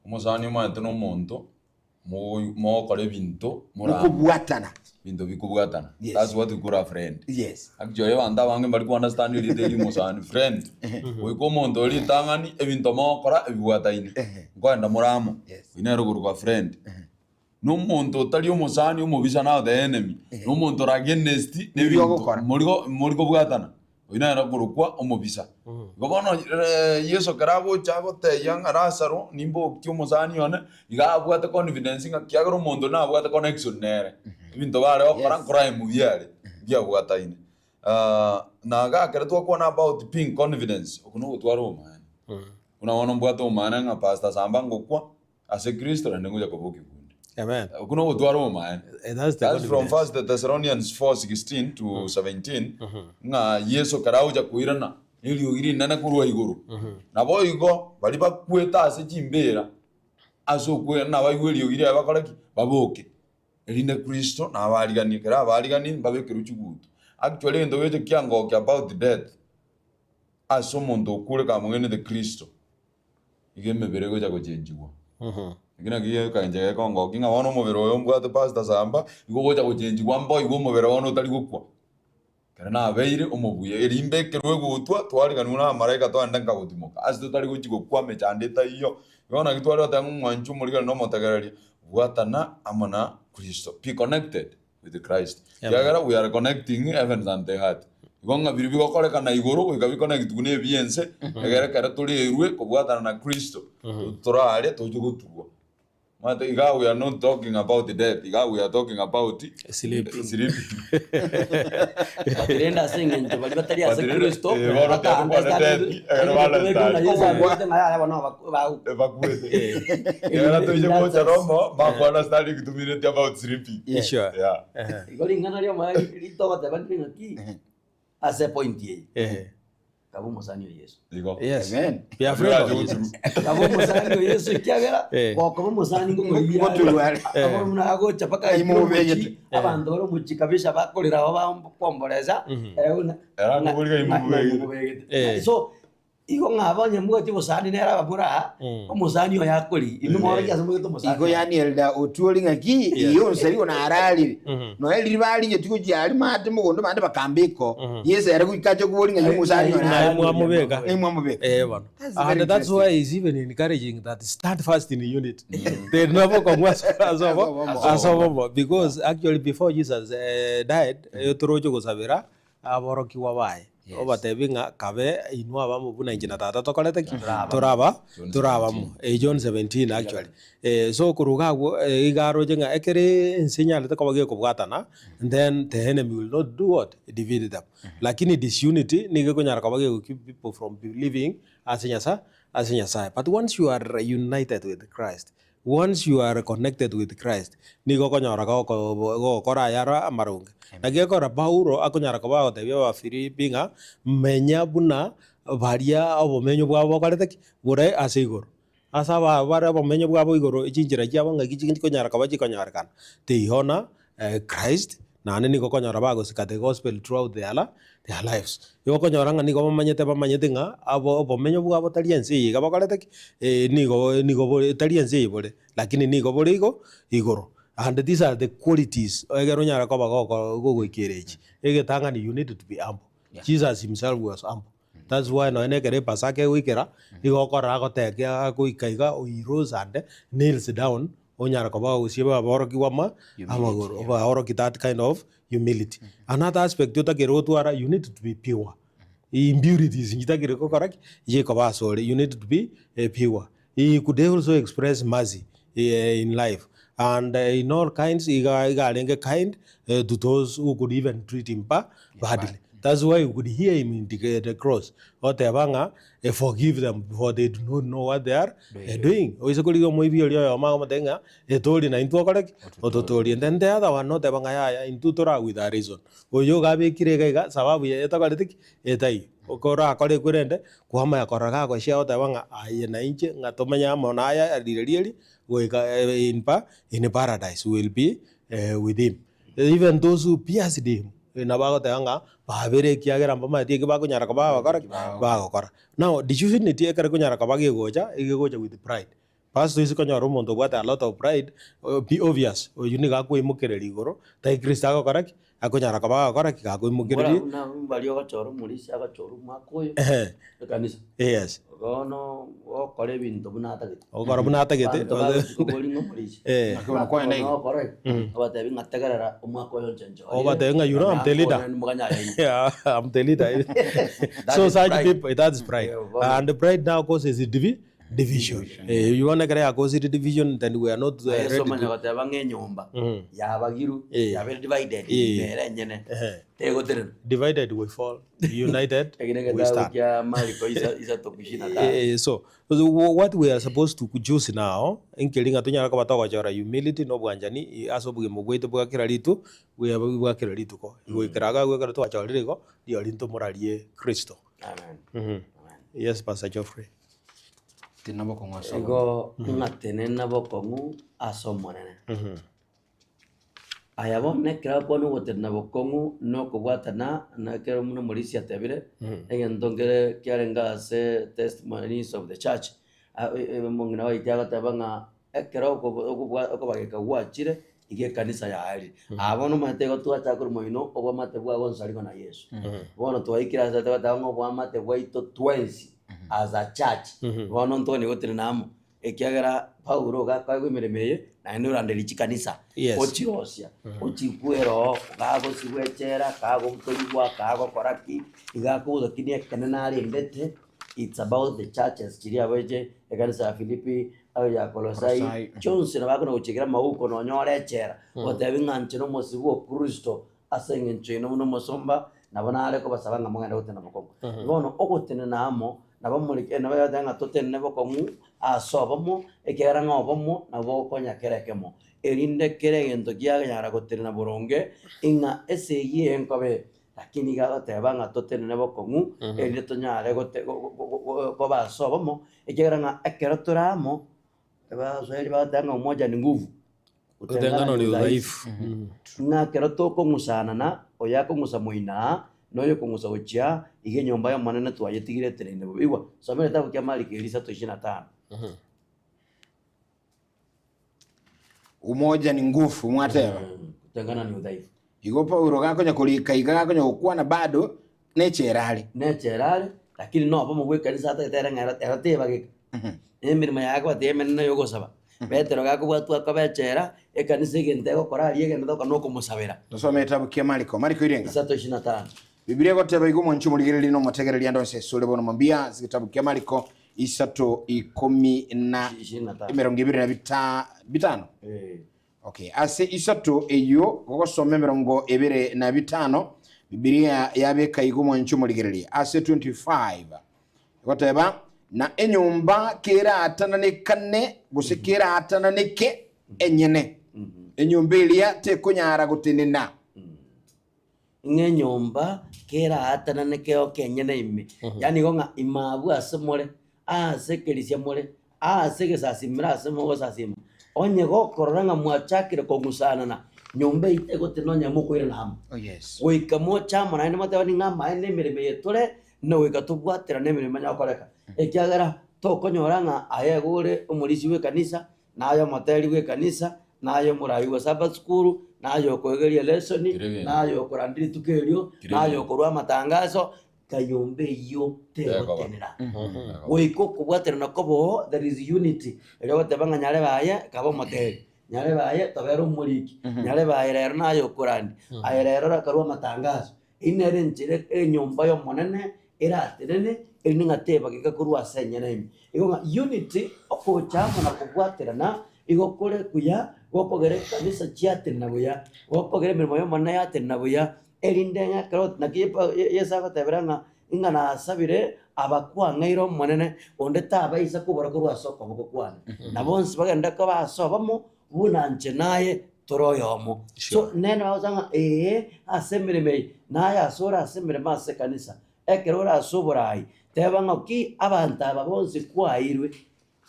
musani mate no muntu mo kore bintu mukubwatana bintu bikubwatana that's what we call a friend yes actually banda bange bali ku understand eliete eli musani friend we ko muntu oli tangani ebintu mo kora ebwataini ngoenda muramo inero kuruka friend no muntu tali umusani umubisha na the enemy no muntu against nebintu murigo bwatana inero kurukwa umubisha gobono Yesu karabo chago te yang arasaro nimbo kyumusani yone igabwata confidence ngakyagro umuntu na abwata connection nere ibintu bare okora nkora mubyare byabwataine na gakeretwa kuona about being confidence okuno gutwara umana unaona mbwata umana nga pastor Samba ngokwa ase Kristo na ngoja kubuki kundi amen okuno gutwara umana that's from 1 Thessalonians 4:16 to 17 nga Yesu karauja kuirana ilio iri nana kurwa iguru nabo igo bali bakweta ase chimbera aso kwe na baigwelio iri abakoreki baboke erine Kristo na abaligani kera abaligani babekero chigutu actually ndo yeje kyango about death aso muntu kure ka mwene de Kristo igeme berego ja kujenjiwa igina giye kanje ka ngo kinga wono mubero yo mbwate pastor Samba igo goja kujenjiwa mbo igo mubero wono tali gukwa kana abeire umubuye erimbe kerwe gutwa twariganuna marayika twandanga gutimoka asi tali gujigo kwame chandeta iyo yona gitwara tangu mwanchu muri no motagarari bwatana amana Kristo be connected with Christ yagara we are connecting heaven and the earth gonga biribi gokore kana igoro igabi connect kune biense yagara kara tuli erwe kubwatana na Kristo turare tujuguturwa mata iga we are not talking about the death iga we are talking about sleep atirenda singe ntobali batari ase Kristo era toje ko charomo bakwana stali kutumire about sleeping sure igoli ngana lyo mai lito batabandi ngaki ase point ye kabo musani Yesu yes amen be afraid of Jesus kabo musani Yesu kyagera kabo musani ngo mutulware kabo munago chapaka imubegete abantu baro muchikabisha bakolera bapomboleza era ngubulga imubegete so igo ngabanye mugati musani nera babura umusani yo yakoli inumora kya sumugeto musani igo yani elda otuli ngaki iyo nseri ona arali no eli bali ngetiko cyari mate mugondo bande bakambiko Yesu era kuikaje kuboli ngaki musani ona mwamubeka bana and that's why he's even encouraging that stand fast in the unit they never come asobo because actually before Jesus died yotorojo gusabira aboroki wabaye obatebinga kabe inwa bamu buna injina tata tokolete turaba mu John 17 actually so kurugagwo igaro jenga ekere enseñale te kobage kubwatana then the enemy will not do what divide them lakini disunity nige konyara kobage keep people from believing as nyasa but once you are united with Christ once you are connected with Christ niko konyora go kora yara amarunge nage kora Paulo akonyara ko ba tebia wa Filipi nga menya buna baria obomenyo bwabo karete bure asigoro asa bara obomenyo bwabo igoro ichinjira cyabo nga gichindi konyara kabaji konyara kan te hona Christ na niko konyara ba go sikate gospel throughout their lives yo konyara nga niko bamanyete nga abo obomenyo bwabo taliense yiga bakarete niko taliense bure lakini niko bure igoro. And these are the qualities egero nyara ko go ikireji egetanga ni you need to be humble. Jesus himself was humble. That's why no enekere pasake wikera igokora goteke kuikaiga he rose and kneels down onyara ko ba usiba boroki wama amagoro ba oroki that kind of humility. Another aspect utakerotuara you need to be pure. Impurities nyitakire ko correct ye ko ba sorry you need to be pure. He could also express mercy in life. And in all kinds, he got kind to those who could even treat him badly. That's why you could hear him in the cross. Forgive them for they do not know what they are doing. And then the other one, not into Torah with a reason. Okora akore kurende kuhama ya koraga ko shia otawanga ayena inche ngatomanya monaya alili in paradise will be with him. Even those who pierced him na bago tawanga bahabere kiagera mbama tie bago nyara ka bago kora. Now the disunity ekere kunyara ka bagi goja with pride. Pastor is konyara mondo bwata a lot of pride be obvious o uniga ko imukereri goro tai Kristo ko koraki akonyara kaba kora kikago imugereri na mbali ogachoro mulisi agachoro makoyo kanisa yes gono okore bintu bunatagete okora bunatagete ogolingo mulisi akona kwa nai correct abatebi ngategerera umwakoyo chenjo obatenga you know I'm the leader yeah I'm the leader so such people that's pride and the pride now causes division. You want to create a cause division, then we are not ready to... Divided we fall, united we stand. So what we are supposed to choose now, in killing a tunya rakabata humility no buanjani, aso bugimugwe to bugakiralitu, we have bugakiralitu. We karaga we got to watch already go, the Olinto Moralie Christo. Amen. Yes, Pastor Geoffrey. Ego ngatene nabokongu asomonene. Ayabone kira kwanu gotena bokongu no kubwatana na kero muno mulisi atebire engentongere kyarenga se testimonies of the church. Mungina wa itaga tabanga ekero okubageka gwachire ige kanisa ya ari. Abono matego tuacha kuri moino obo matebwa gonsaliko na Yesu. Bono tuaikira sa tabanga obo matebwa ito twensi as a church bono ntoni gotire namo ekiagera Paulo gakagwemeremeye na ndurandeli chikanisa ochiosia ochikuero gago sigwechera kago mtoywa kago koraki igako dokinie kenenari ndete. It's about the churches chiria weje ekanisa ya Filipi au ya Kolosai chonse na bakono guchikira mauko no nyorechera otebinga nchino mosigo Kristo asenge nchino no mosomba nabonare ko basabanga muganda gotena bokoko bono ogotene namo nabamulike nabayatanga totene bokomu asobamo ekera ngobomo nabo konya kerekemo erinde keregento kiaganyara goterena boronge inga eseye enkobe lakini gagatebanga totene bokomu erinde tonyare gote ko basobamo ekera nga ekeratoramo bazoeli batanga umoja ni nguvu utengano ni udhaifu na kerato ko musana na oyako musamuina noyo kungusa uchia ige nyomba ya manene tuayetigire terende bibwa somere tabu kya mali kelisa to 25 umoja ni nguvu mwatera kutengana ni udhaifu igo Paulo gakonya kulika igakonya ukwana bado necherali lakini no apo mwe kanisa hata teranga erate bagika emirima yako atemene yogo saba Petero gako bwatu akabechera ekanisa igentego korali egenda no kumusabira tusome tabu kya Marko irenga 25 Biblia kote baigumo mwanchu muligirili no mategereli ando sesole bono mambia kitabu kya Marko 3:25 okay ase 3 eyo gogosome 25 Biblia yabeka igumo mwanchu muligirili ase 25 koteba na enyumba kera atananekane gose kera atananeke enyene enyumba iria tekunyara gutinina ng'enyomba kera atananeke okenyene ime yani gonga imabu asemore asekerisia more asegesasimira asemogo sasima onye gokorora nga mwachakire kongusanana nyomba itegotinonya mukwira namo goikamo chama na matebani ng'ama ene mirime yetore no ikatubwatira ne mirime nyakoreka ekyagera tokonyora nga ayegure omulisi we kanisa nayo moteri we kanisa nayo murayi wa Sabbath school nayo kwegeria lesson nayo kurandiri tukerio nayo kurwa matangazo kayombe yo tegotenera wiko kubwatira nakobo there is unity ero tebanga nyare baye kabo moteri nyare baye tabero muliki nyare baye rero nayo kurandi ayerero rakarwa matangazo inere njire enyomba yo monene eratenene eningateba gikakurwa senyene igonga unity okochama na kubwatirana igokore kuya gokogere kanisa chiate na buya gokogere mirimo yo mona yate na buya erindenga karot nakipa yesaba teberanga ingana sabire abakwangairo monene onde tabaisa kubora kurwa soko bokwana nabonsi bagenda ko basobamo bunanje naye toroyomo so nene bazanga asemire mei naye asora asemire mase kanisa ekerora asuburai tebanga ki abantu ababonsi kwairwe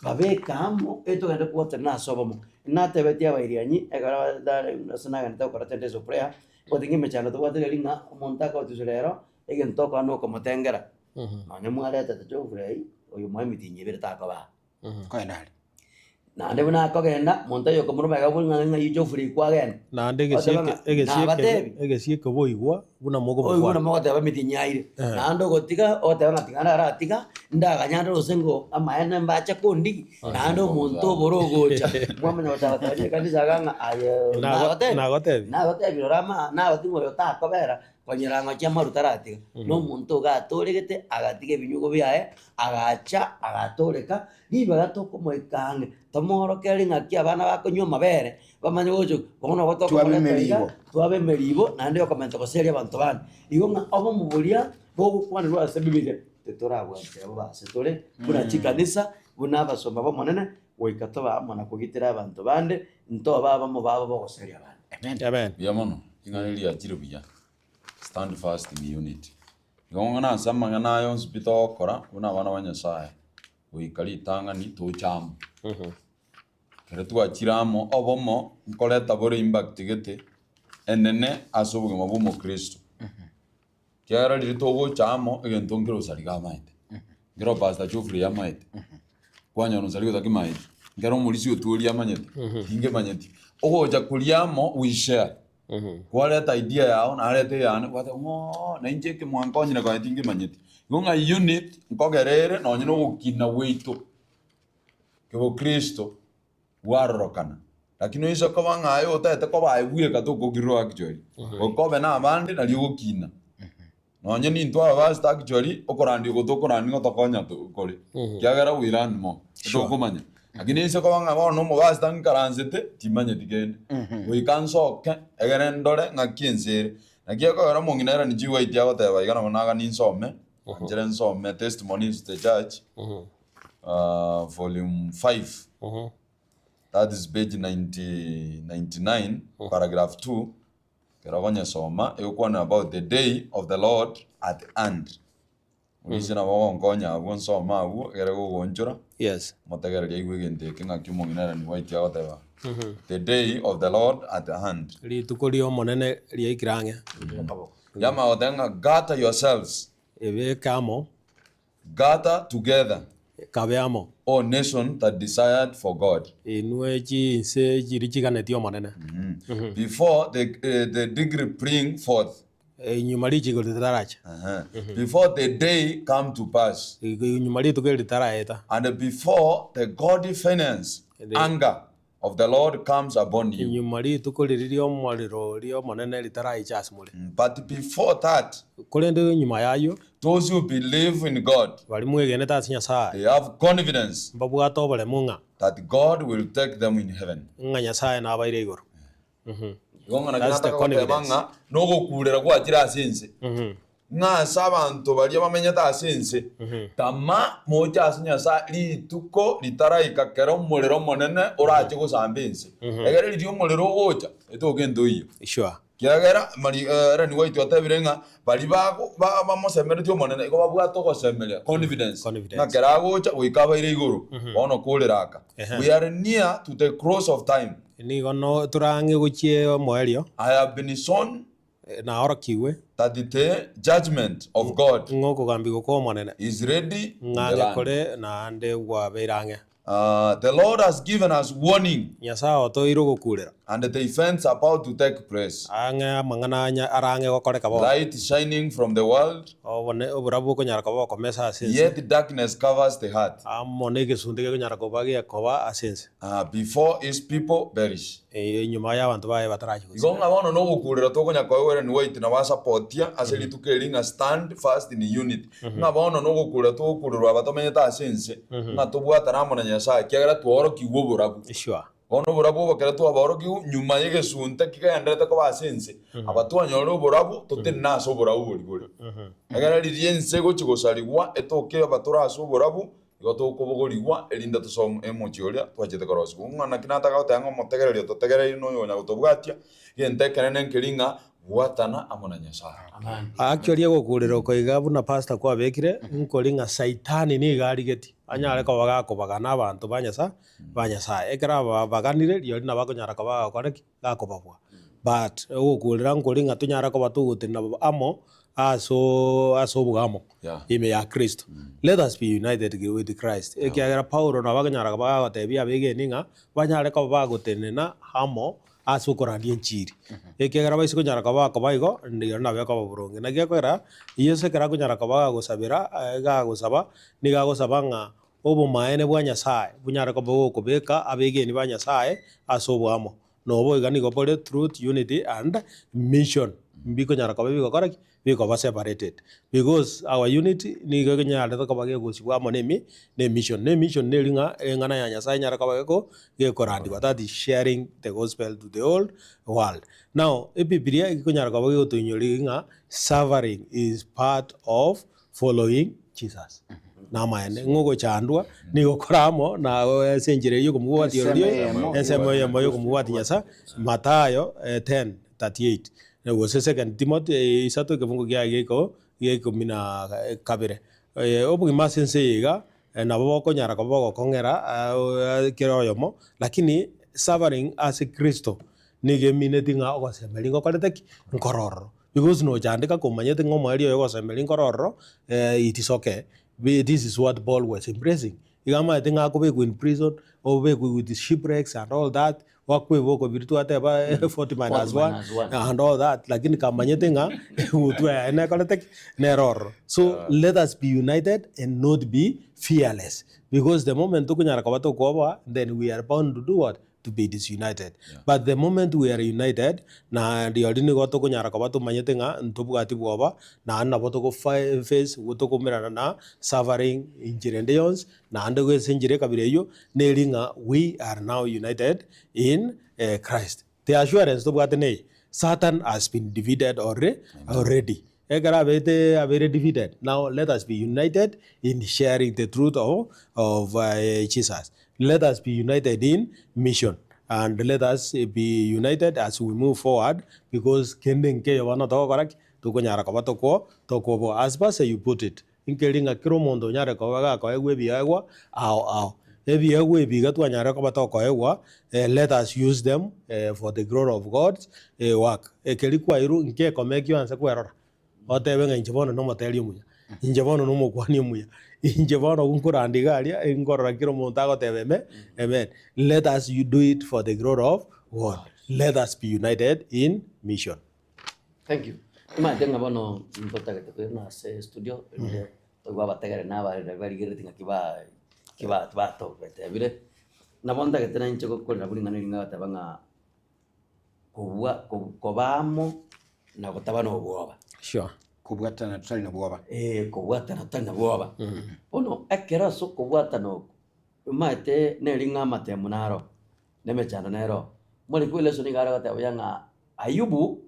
babekamo etogenda kuotera nasobamo natebetia abairianyi egara nasana ganta okora tendezo prayer otingi mechano tugwategelinga montaka otuserero egentoko ano komotengera none mwareta tajofrei oyo mwamitinyi bere takoba koenari nande buna kogenda monta yo komuruma gabunga nga yijofrei kwagenda nande egesieke boigwa buna mogo oyo buna mogo teba mitinyaire nando gotiga oteba ngatingana aratiga ndaganyanda rosengo amaene mbacha kondi nando monto borogocha mwamanya batataje kanisa ganga ayo nagote birorama nagotingo yotakobera konyerango chia marutaratiga no muntu gatoregete agatige binyugo biae agacha agatoreka niba gatoko moikange tomoro keri ngaki abana bakonywa mabere bamanye gocho bono gotoko twabe meribo nande yokomenta koseria abantu bana igonga obo muburia bogukwanirwa ase bibilia tetorabwate abo base tore buna chikanisa buna basoma bomonene goikatoba amona kugitira abantu bande nto baba mo baba bogoseria bana amen biamono ing'aneri achire buya stand fast in unity igongana samanga nayo spito okora buna abana ba Nyasaye goikari tangani tochamo kere twachiramo obomo nkoreta bore impact gete enene asubugima bomo Kristo kiara litogo chamo egento ngiro sariga maite ngiro pastor Geoffrey amaite kwanya no sariga takimaite ngero mulisi oturi amanyete hinge manyete ogoja kuliamo we share kwaleta idea yao na alete yana kwata na injeke mwankonyira kwa tinge manyete gonga unit nkogerere no nyino gukina weito kebo Kristo warorokana lakini iso ko bangayo otete ko baibwie katokogiro actually okobe na abandi na liogokina no nyini ntwa basta actually okorandi gotokorandi ngotokonya to kore kyagara wirani mo tokomanya lakini iso ko banga bono mo basta nkaranzete timanye digende we kansoke egere ndore ngakiensere nakieko gara monginera ni jiwa itia goteba igana monaga ni nsome njere nsome testimonies to the church volume 5 that is page 99 paragraph 2 keragonya soma ekwana about the day of the Lord at hand ulisina babo ngonya abo nsoma abo gere go gonjora yes motegere igwe gente kinga kimonginera ni white yagoteba the day of the Lord at hand litukolio monene liaikirange yama odenga gather yourselves ebekamo gather together kabeamo O nation that desired for God inwechi se chirichiganetio monene before the degree bring forth nyumali chigolitaracha before the day come to pass nyumali tugelitaraeta and before the godly finance anger of the Lord comes upon you nyumali tukoliririo moliro rio monene litaraicha asmule but before that kolende nyuma yayo those who believe in God bali mwegene tasinya saa they have confidence babu atobole munga that God will take them in heaven nganya saa na baire igoro That's the confidence. No go kulera kwa jira sense. ng'asa abantu baria bamenyete ase ense tama mocha ase Nyasaye rituko ritaraika kera omorero omonene orache gosamba ense egere riri omorero ogocha etoke ento iyo Sure. kiagera rani waitwa tebire ng'a bari bamosemeretie omonene igo babwate ogosemeria confidence ng'akera agocha goikabaire igoro bono kũrĩraka we are near to the cross of time Ni gono turange gochie omoerio I have been shown na orokiwe that the judgment of God ngoko gambi goko monene is ready in the ng'ange land. kore na ande gwa beirange The Lord has given us warning Nyasaye otoiro gokurera and the events about to take place. ange mang'ana arange gokoreka bo Light shining from the world, obone oburabu konyara koba komesa asense yet darkness covers the heart. amone gesunde konyara koba koba asense Before his people perish. nyuma y'abantu baye bataraje Igonga bono no gukurira tokonya kwa were ni wait na wasupportia ase litukeringa stand fast in unity. Nga bono no gukurira tokurirwa batomenyeta asense. Nga tobwata namo na Nyasaye kiagera tuoro kiwo burabu. Sure. Bono burabu bakera tu aboro kiwo nyuma yegesunte kikaendete ko basense. Abatu anyoro burabu totina so burabu buri. Agara riense go chigosarigwa etoke abatura so burabu igoto kubugurigwa elinda tusom emochioria twachete korosi ngana kinata ka tango motegererio totegererio no yonya gutobwatia gentekerene nkiringa gwatana amona Nyasaye. Amen. Actually gokurira koiga buna pastor kwa bekire nkoringa saitani ni garigeti anyare ko baga ko bagana abantu banyasa ekera baganire rio na bakonyara ko baga koreki gako babwa but gokurira nkoringa tunyara ko batugutina amo aso bugamo Yeah. ime ya Kristo. Let us be united with Christ. Ekiagera Paulo na baganyara ko baga gotebia begeninga banyare ko baga gotenena hamo asukorania nchiri ekiagera baisi kunyara kaba kabaigo ndio na beka baburungi na giakwera Yesu kera kunyara kaba gusabira ga gusaba ni ga gusaba nga obo maene bwa Nyasaye bunyara kaba kubeka abegeni ba Nyasaye asobwamo no bo igani go pole truth unity and mission mbiko nyara kaba biko koraki biko ba separated because our unity ni ga nyara to kaba ge gusibwamo ne mission ne linga ngana ya Nyasaye nyara kaba ko ge korandi that is sharing the gospel to the whole world. Now ebibilia ikonyara kaba ge tunyori nga suffering is part of following Jesus. Na maene ngogo chandwa ni gokoramo na senjire yo kumuwati yodio ensemo yo kumuwati Nyasa Mathayo 10:38 na wose 2 Timothy isato kefungo geko mina kabire obugima sense yiga na boko nyara ko boko kongera kiroyomo lakini suffering as a Kristo ni gemineti nga ogosemelingo koleteki nkororo because no jandika komanyete ngomari yo ogosemelingo kororo it is okay. This is what Paul was embracing. Igama I think ako in prison or with the shipwrecks and all that. Wakwe woko virtu ate ba 40-1 and all that. Lakini kamanyete nga utwe ene koletek neror. So let us be united and not be fearless. Because the moment tukunyara kabato koba, then we are bound to do what? To be disunited. But the moment we are united, na the ordinary goto kunyara kabato manyete nga ntubugati bwoba na anna boto ko face goto kumira na suffering injurions na ande go senjire kabireyo nelinga we are now united in Christ. The assurance to bugati nei Satan has been defeated already. Egara bete abere defeated. Now let us be united in sharing the truth of Jesus. Let us be united in mission and let us be united as we move forward because kending ke wana to korak to konyara ka batoko to ko as ba say you put it inkelinga kiro mondo nyara ka ga ka egwe biagwa ao ebi egwe biga to nyara ka batoko egwa let us use them for the glory of God's work ekelikwa iru nke komekyo anse kwerora otebe nga injibono no moteli muya injibono no mokwani muya injibono unkurandi galia ingorora kiro montago tebeme amen. Let us do it for the glory of God. Let us be united in mission. Thank you. Ima tenga bono mpota que na se studio ile ogwa bategere na ba bari giretinga kiba tbato bete bire na bonda que tena incho ko na bulinga ninga tabanga kobamo na gotabano bwoba. Sure. Kubwatana tutali na bwoba. Kubwatana tutali na bwoba. Ono ekera so kubwatano mate nelinga mate munaro nemechana nero mole kwile so ningara gata yanga Ayubu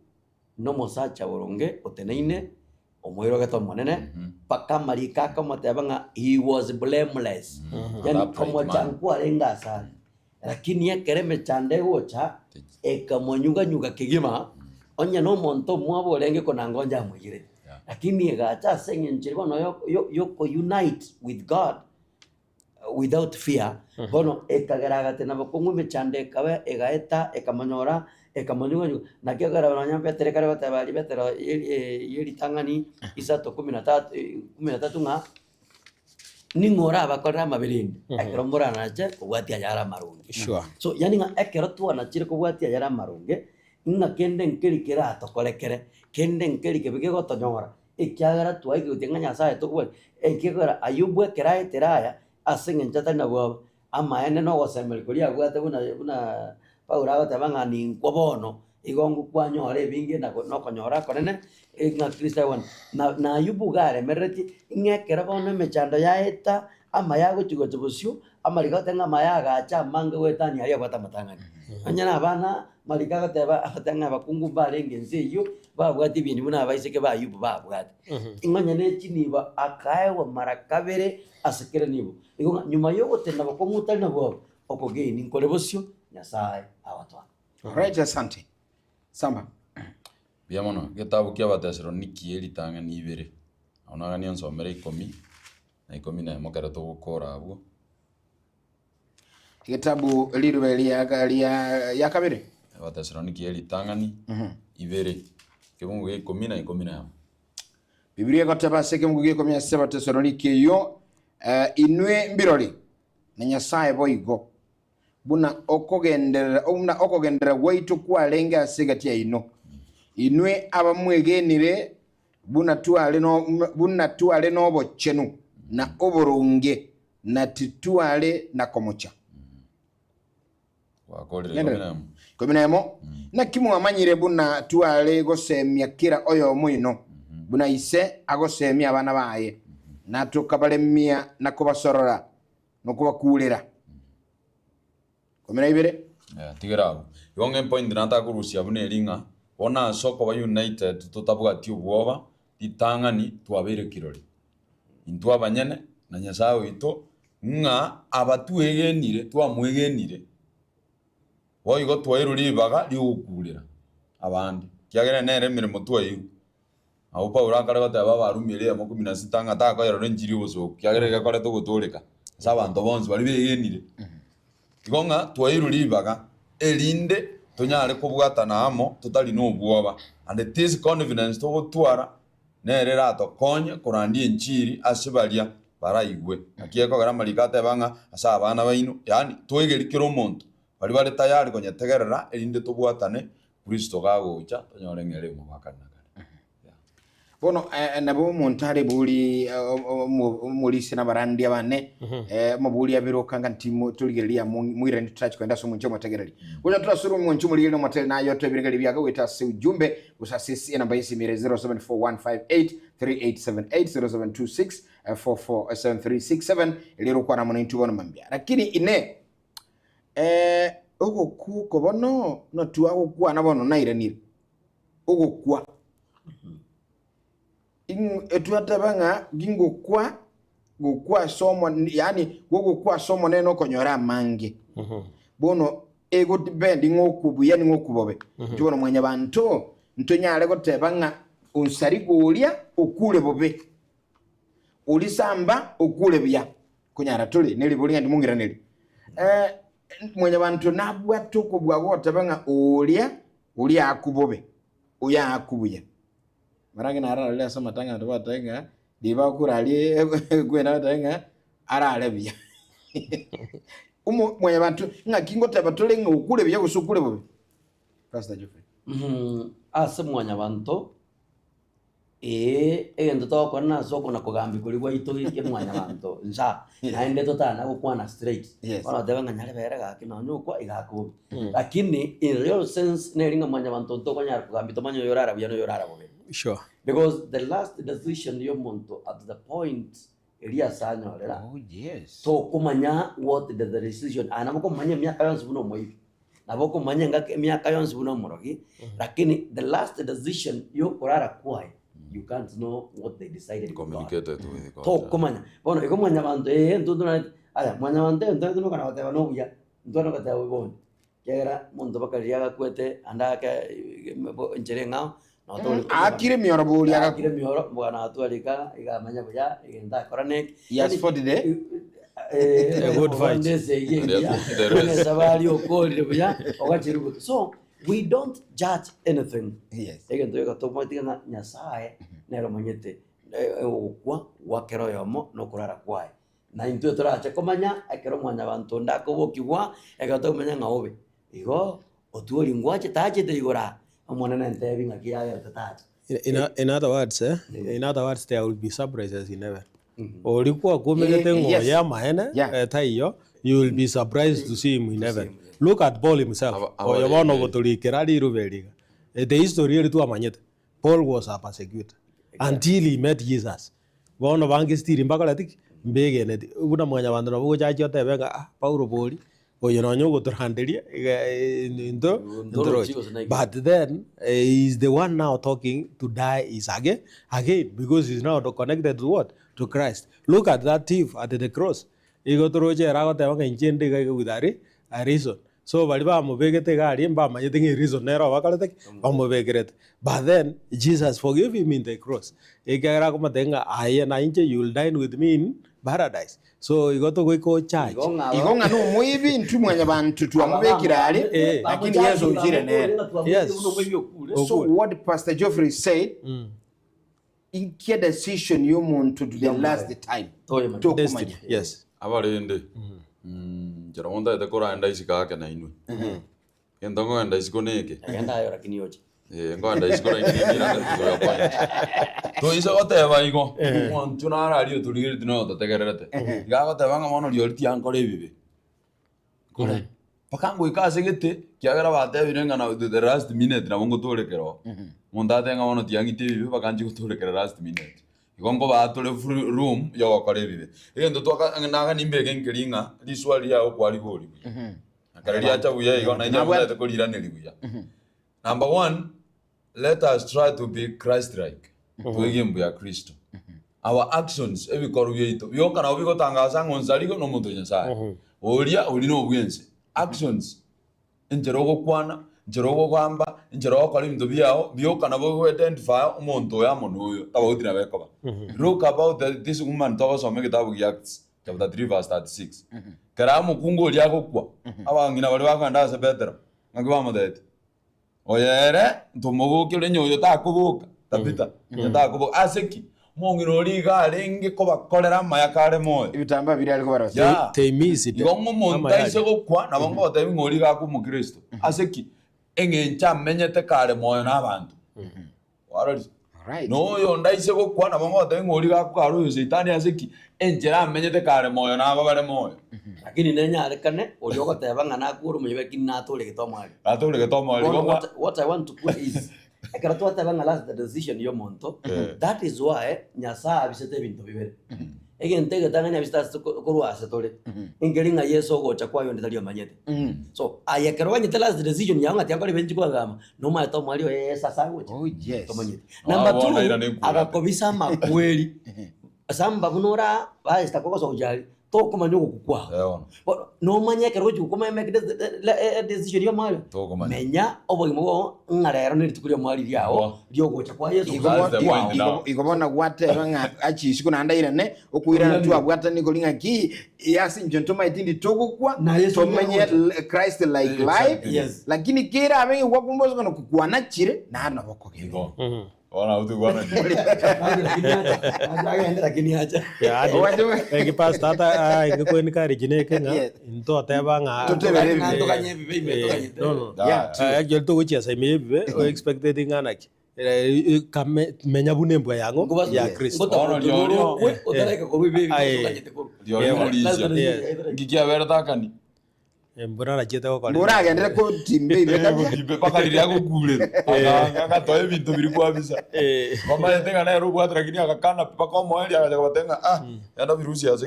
no mosacha boronge oteneine omwiro geto monene paka marika kamotebanga he was blameless yani como chankwa renga sana lakini ekereme chande gocha ekamonyuga nyuga kigima onya no monto mwabo lenge konangonja mwigire lakini egacha senye nchirwa no yo unite with God without fear bono ekageraga tena bokongu mechande kawe egaeta ekamonyora ekamonyuga nakyo gara nyambe terekare batabali betero yeri tangani isato 13 nga ningora abakora mabirindi ekerombora nache kubwatia yara marungi so yani nga ekero tuana chire kubwatia yara marungi nga kende nkeri kera tokolekere kende nkeri kebige gotonyora ekyagara twaige utenga nyasaye tokwe ekigara ayubwe keraye teraya asenge njata na bwo ama ene no gosemeli kulia gwate buna Paula gotabanga ni nkobono igongu kwanyore bingi na no konyora konene nga Kristo na ayubugare mereti ngekera bono mechando yaeta ama yago chigotobusio ama ligotenga mayaga acha mange wetani ali kwata matangani anyana abana malikaga teba atanga bakungu balenge nzeyo babwati bintu buna abaiseke bayubu babwati inganya ne chiniba akaewa marakabere asekere nibo igonga nyuma yo gotenda bakomutali nabo okogeni nkolebosio nyasaye awatwa right asante samba biamono gitabu kia Batesaloniki eritanga ni 2 onaga ni nsomere 10 na 11 kera tugukora abwo gitabu lirwe ya kabiri Batesaloniki eritanga ni 2 kibungu 10 na 11 Biblia gotaba seke mungu giko mya seba Tesaloniki yo inwe mbirori na nyasaye boigo buna okogendera waitu kwa lenga asigatia ino inwe abamwegenire buna tuale no bochenu na oborunge na tituale na komocha wakolere kominemo na kimu amanyire buna tuale gosemya kira oyo muino buna ise agosemya abana baye na tukabalemia na kubasorora no kubakulira komera ibere tigerago yonge point nata kurusia bune ringa ona soko ba United tutabwati ubwoba ditangani twabere kirori intwa banyene na nyasawe ito nga abatuegenire twamwegenire woigo twairuri baga liukulira abandi kiagere nere mirimo twayu aho Paul akaraga taba barumire ya 16 ngata ko yaro njiri boso kiagere gakore to gutulika sabantu bonzi bari begenire igonga twairuri baga elinde tonyare kubwatana amo tutali no bwoba and this confidence to gutwara nere rato konye kurandi enchiri asibalia baraigwe akieko gara marikate banga asa abana baino yani twegerikiro omonto bari tayari konyetegerera elinde tubwatane Kristo gagocha tonyore ngere mu bakana bono nabo montare buli muri sina barandi abane mabuli abiroka ngantimo tuligeria muire ndi touch kwenda so muncho mategereri kuja turasuru muncho muri no matel na yote birigeri byaga wita si ujumbe usasisi namba yisi mire 0741583878 0726447367 iliro kwa na mwanantu bono mambia lakini ine ugo ku bono no tuago kwa na bono nairenire ugo kwa etuatabanga gingukwa gukwa somo yani gukwa somo neno konyora mange bono ego bendi ngokubu yani ngokubobe tubono mwanya bantu ntonyale gotebanga unsari gulia okule bobe ulisamba okule bya kunyara tuli nili bulinga ndimungira nili mwanya bantu nabwa tukubwa gotebanga ulia akubobe uya akubuya marangi na ara le sama tanga ndo batanga diba kurali gwena tanga ara alebya mwenye bantu ngakingo tabatole ngukule bya gusukule bobe Pastor Geoffrey ase mwanya bantu egento toko na soko na kugambi kuligwa itoike mwanya bantu nja naende totana gukwana straight ona tebanga nyale berega kino nyukwa igakubi lakini in real sense nelinga mwanya bantu toko nyara kugambi tomanyo yorara bya no yorara bobe. Sure. Because the last decision you monto at the point Elias Sanyorela. Oh yes. So kumanya what the decision anamko manya miaka yonse buno moibi. Naboko manya ngake miaka yonse buno morogi. Lakini the last decision yo kurara kwai. you can't know what they decided with God. Communicated with God. To komanya bono iko mwanya bantu ntundu na aya mwanya bantu ntundu kana bateba no buya ntundu kateba bono kera muntu bakaria gakwete andaka njere ngao no to akire mioro buri akire mioro bwana atwalika igamanya buya igenda korane yes for the day a good fight so we don't judge anything. Yes. Egento yo to motiga nyasaye nero monyete okwa wakero yomo no kurara kwae na into turache komanya ekero mwanya bantu ndako bokigwa egato komanya ngaobe igo otuori ngwache tache te igora omonene ntebi ngakia ya tache. In other words, there will be surprises in heaven. Olikuwa kumegete ngoya maene taiyo, you will be surprised to see him in heaven. Look at Paul himself. Oyobono gotorikera ruberiga. The history eri tu amanyete. Paul was a persecutor until he met Jesus. Bono bangi stiri mbaka latik mbege ne una mwanya bandu no bugo chacho tebenga Paulo boli oyononyo gotoranderia into. But then he is the one now talking to die is again because he's now connected to what? To Christ. Look at that thief at the cross. He got roje rago tebanga inchende ga gudari a reason. So bali ba mubegete gari mba mayetingi reason nero bakalete ba mubegret. But then Jesus forgave him in the cross. Egara ko matenga aye na inche you will dine with me in paradise. So he got to go church. Igonga no muibi ntu mwanya bantu tu amubekira ali lakini Yesu ujire nero. Yes. So what Pastor Geoffrey said in key decision you want to do the last time to destiny. Yes. Abarende. Jara onda ete kora enda isika ke na inwe. Endongo enda isiko neke. Enda yo lakini yote. Ngo enda isiko neke ni na ko yo kwa. To isa gote ba igo. Mon tuna radio to ligere tino to tegerete. Ga gote banga mono liorti ankore bibe. Kore. Pakango ikase gete kiagara bate birenga na the last minute na bongo torekero. Monda tenga mono tiangite bibe bakanji torekero last minute. Igongo ba tole room yo kore bibe. Egendo to naga nimbe genkelinga liswali ya okwali holi. Akarali acha buya igona nya te kolira neli buya. Number 1, let us try to be Christ-like. Tuegembu ya Kristo. Our actions every koruyito. Yo kana obigo tangaza ngonzaligo no muntu nyasaye. Olia olino obwense. Actions enjerogo kwana njerogo kwamba njerogo kali mdo byao byoka nabo identify umuntu ya monoyo tabawutira bekoba. Look about this woman to so make tabu Acts chapter 3 verse 36. Karamu kungo lyako kwa abangina bali bakanda se Petero ngakwa modete oyere ntumogo kile nyoyo takubuka tabita takubuka aseki mongiro liga renge ko bakorera mayakare moyo ibitamba biri ariko barose temisi igongo monta ise gukwa nabongo tabi ngori ga ku mukristo aseki engencha menyete kare moyo nabantu warari no yo ndaise gukwa nabongo tabi ngori ga ku karo shetani aseki enjera menyete kare moyo nababare moyo lakini nenya arekane oliogo tebanga na kuru muyebe kinna atole gitomwali what I want to put is ekarato tebanga last the decision yo monto that is why nyasa abisete bintu bibere egente gatanganya bisita kurwa setole ingelinga yeso gocha kwa yo ndalio manyete so ayekero nyete last decision yanga tiangole benji kwa gama no ma to mwali esa sango to manyete number 2 agakobisa makweli samba bunora ba istakoko ujali to kumanyo kukwa no manya kero ju kuma make decision yo mali menya obogimo ngarero ni tukulia mali lyao lyo gocha kwa Yesu igobona gwate banga achi siku na ndaira ne okuira na tu abwata nikolinga ki yasi njontoma itindi tokukwa to menya Christ like life lakini kera abengi wakumbozo kana kukwana chire na na boko kego ona utu bwana lakini acha ege pasta ata ege ko nikari jineke nga into atebanga to kanye bibe imeto no ege to uchi asa mebe o expected nganaki menya bunembo yango ya Kristo ono lyo otareka ko bibe ngikia verta kani Mbona rachete ko kali. Mbona agendere ko timbe ibeka. Timbe pakali yako kule. Akatoa vitu vilikuwa bisa. Kama yenga na rubu hata lakini akakana paka moeli akabatenga yana virusi yaze.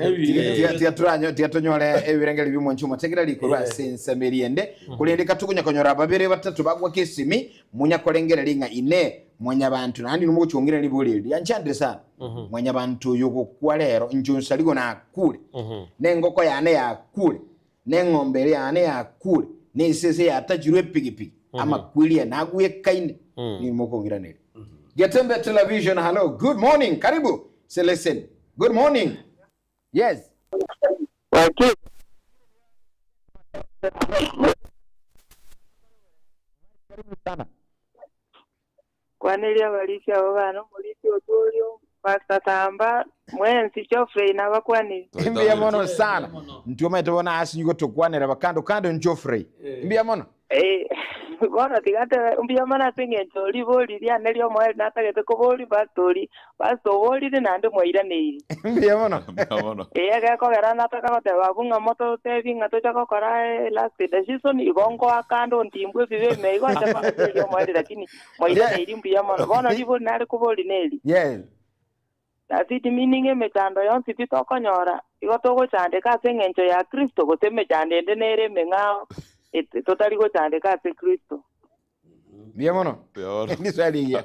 Tiatonyole ebirengeli bimonchuma tegera likorwa sensameriende kulendeka tukunya konyora babere batatu bagwa kesimi munya kolengera linga ine mwanya bantu nandi numu kuchongera libulili yanchandire sana mwanya bantu yuko kwa lero njunsa ligo na akule nengoko yane ya akule nengombere yane ya akule nesese yatajirwe pigipigi ama kwilia naguye kaine ni mukongera nele Getembe Television, hello, good morning, karibu Celestin, good morning, yes. Okay. Kwanelia walisi abana mulisi otolio Pastor Tamba mwensi Geoffrey nabakwanira Mbia mono sana ntuma tubona asi yuko tukwanira bakando kando Geoffrey mbia mono bona tigate mbia mana pingenjo liboli lya nelio mwe natagete ko boli bastori baso boli nande mwaira neiri mbia mono aga ko gara nataka ko te babunga moto te binga to chako kora last decision igongo akando ntimbwe bibe meigo atapa lyo mwe lakini mwaira neiri mbia mono bona liboli nare ko boli neli yes asiti mininge metando yonsi pitokonyora igotogo chande ka sengenjo ya Kristo goteme chande ndenere mengao totally go chande ka se Kristo mbia mono ni swali ya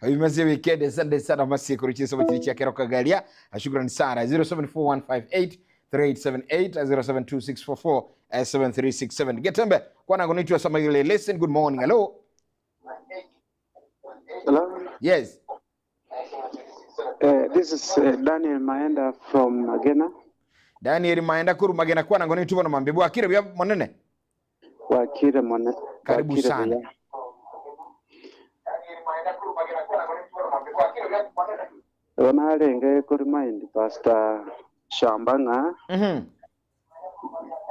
Imasi weekend Sunday sana masi kuruchiso mchilichi ya keroka galia shukrani sana 0741583878 0726447367 Getembe kwa nango nitu sama yule listen good morning hello yes this is Daniel Maenda from Magena. Daniel Maenda kuru Magena kwa nango nitu bono mambibu akire bya monene Wakire monene karibu sana Wanalenge kuri mind Pastor Shambanga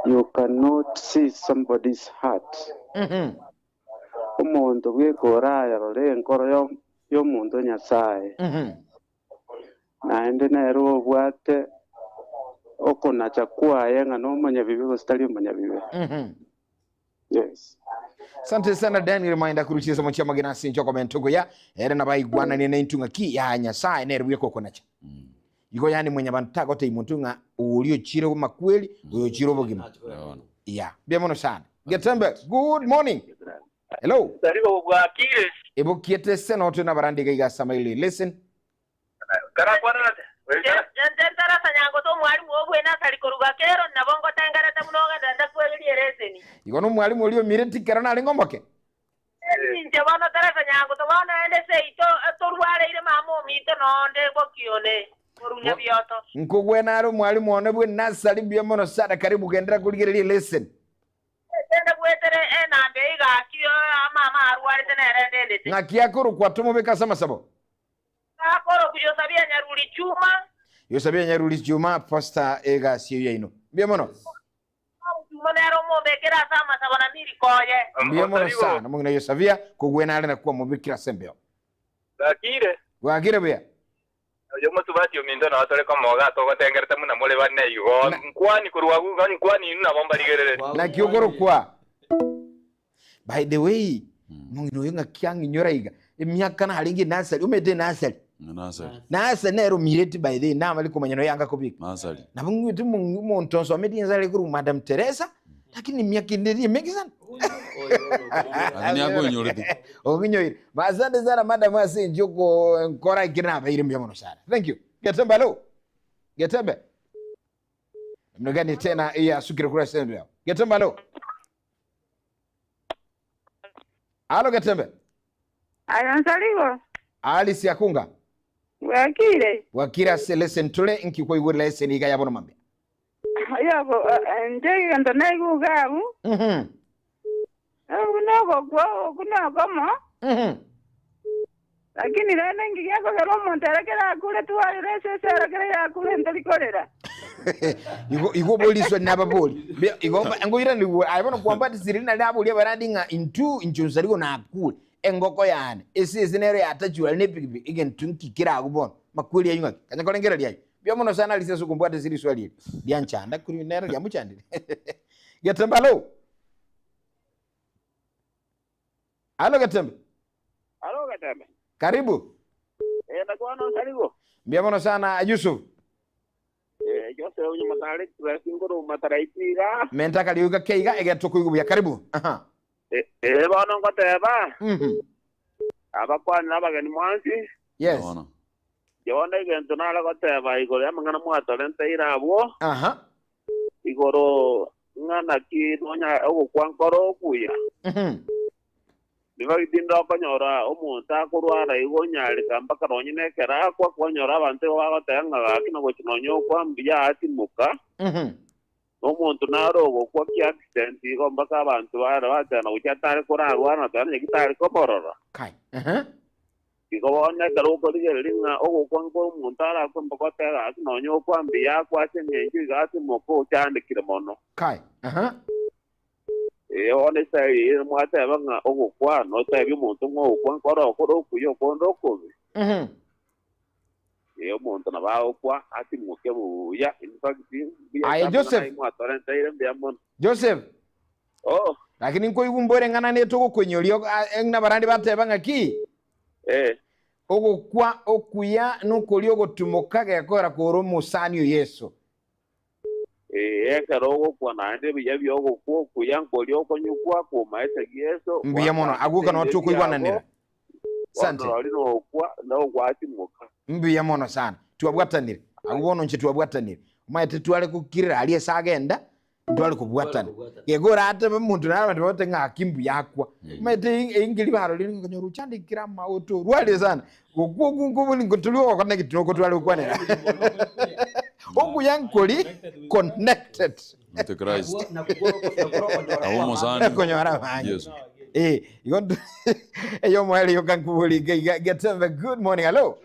you cannot see somebody's heart umuntu gwikora yarore nkoro yo muntu nyasaye naende nero bwate okona chakwaye ngano manya bibi gostali manya bibi yes Sante sana Daniel Maenda kuruchiza mochia Magena sincho komentugo ya ere na baigwana ni nentunga ki ya nyasaye nero bweko konacha Iko yani mwenye bantago te imuntunga ulio chiro makweli ulio chiro bogima yeah bia mono sana Getembe good morning hello Tarigo Wakire ebo kiete seno tuna barandi ga samaili listen Karakwana Jentara sanyango to mwalimu obwena salikoruga kero nabongo tangara tamunoga ndanda kweli ereseni Iko no mwalimu ulio mireti karana alingomboke Nje bana tara sanyango to bana ende seito atorwale ile mamo mito nonde bokione Korunya bioto Nkugwena aro mwalimu onebwe nasali bia mono sada karibu gendera kuligerelie listen Tenda kwetere enambe iga kiyo mama arwale tena rende Ngakiakuru kwa tumu beka sama sabo Akoro kujo sabia nyaruli chuma Yo sabia nyaruli chuma Pastor ega siyo ino bia mono Monero mo bekera sama sabana miri koje bia mono sana mungina yo sabia kugwena ale na kuwa mubikira sembeo Wakire bia Yo mutubati omindo na atore ko moga to gotengerete muna mole bane yugo nkwani kurwagu nkwani na bomba ligerere na kiogoro kwa by the way mungino yo ngakiangi nyoraiga emyaka na halingi nasali umete nasali nasali nero mireti by the na mali komanyano yanga kubika Nasali na mungu muntu onso ameti nzali kuru Madam Teresa lakini myaka ndiri mengi sana Ani yako nyoreti Oginyoire basande sana Madam ase njoko nkora ikina baire mbya mono sana thank you Getembe lo Getembe mnogani tena ya sukira kura sembea Getembe lo Alo Getembe Ayansaligo Ali Siakunga Wakira Celestin tule inki kwa igwe lesen iga yabono mambe Yabo ndege ndanaigu gabu Unogo kwa kama lakini rene ngi yako kero montera kera kule tuwa rese sera kera ya kule ndalikorera Igo boliswa nababoli Igo ngoira ni ayibono kwamba tisirina naboli abaradinga into inchunzaligo na akule engoko yani esi nero yatachura ne pipi igen tunkikira akubono makweli yanywa kanya kolengera lyayi bya mono sana lisesu kumbwate zili swali lyanchanda kuri nero lyamuchandire Getembe alo. Alo Getembe. Halo Getembe. Karibu. Nakuwa na karibu. Mbiamono sana Yusuf. Jose unye matari ngoro mataraitiga. Mentaka liuga keiga egetukuigubuya karibu. Aha. Bana ngoteba. Abakwana nabageni mwansi. Yes. Yona igento nala goteba igoro yamangana mwatorente irabo. Aha. Igoro ngana ki nonya ogukwankoro kuya. Niba gitindo konyora omuntu akurwara igonyari kamba karonyine kera kwa konyora abantu bagotenga kino gokinonyo kwa mbiya atimuka. Omuntu narogo kwa ki accident igomba ka abantu bara batana ucyatari kurarwa na tane gitari ko borora. Kai. Igobona garuko rigelinga ogukwanko omuntu ara kwamba gotega kinonyo kwa mbiya kwa cyenye gatimuka ucyandikire mono. Kai. One say mwateba nga ogukwa no tabi umuntu ngokwa nkoro kuyo kondo kubi. Umuntu nabakwa ati muke buya in fact Aye Joseph. Joseph. Oh. Lakini nko igumbore ngana neto gukonyolio engna barandi bateba ngaki. Ogukwa okuya nukolio gotumuka gekora koro musanio Yesu. Karogo kwa nande biyabyo ogukwa kuyankolio okonyukwa ku maisa Yesu. Mbiyamono aguka no tukuigwananira. Sante. Ndolino kwa no gwati muka. Mbiyamono sana. Tuabwatanire. Agubono nche tuabwatanire. Maite tuale kukirira aliye sagenda. Tuale kubwatana. Yegora ate muntu n'abantu bote ngakimbu yakwa. Maite ingili baro lini ngonyoro chandi kirama oto. Rwale sana. Gogo ngotulio kwa nake tunoko tuale kwanera. Ogu yankoli connected to Christ. Awumo sana. Konyora banyi. Yes. Igondo eyo mwele yokankubuli Getembe. Good morning. Hello.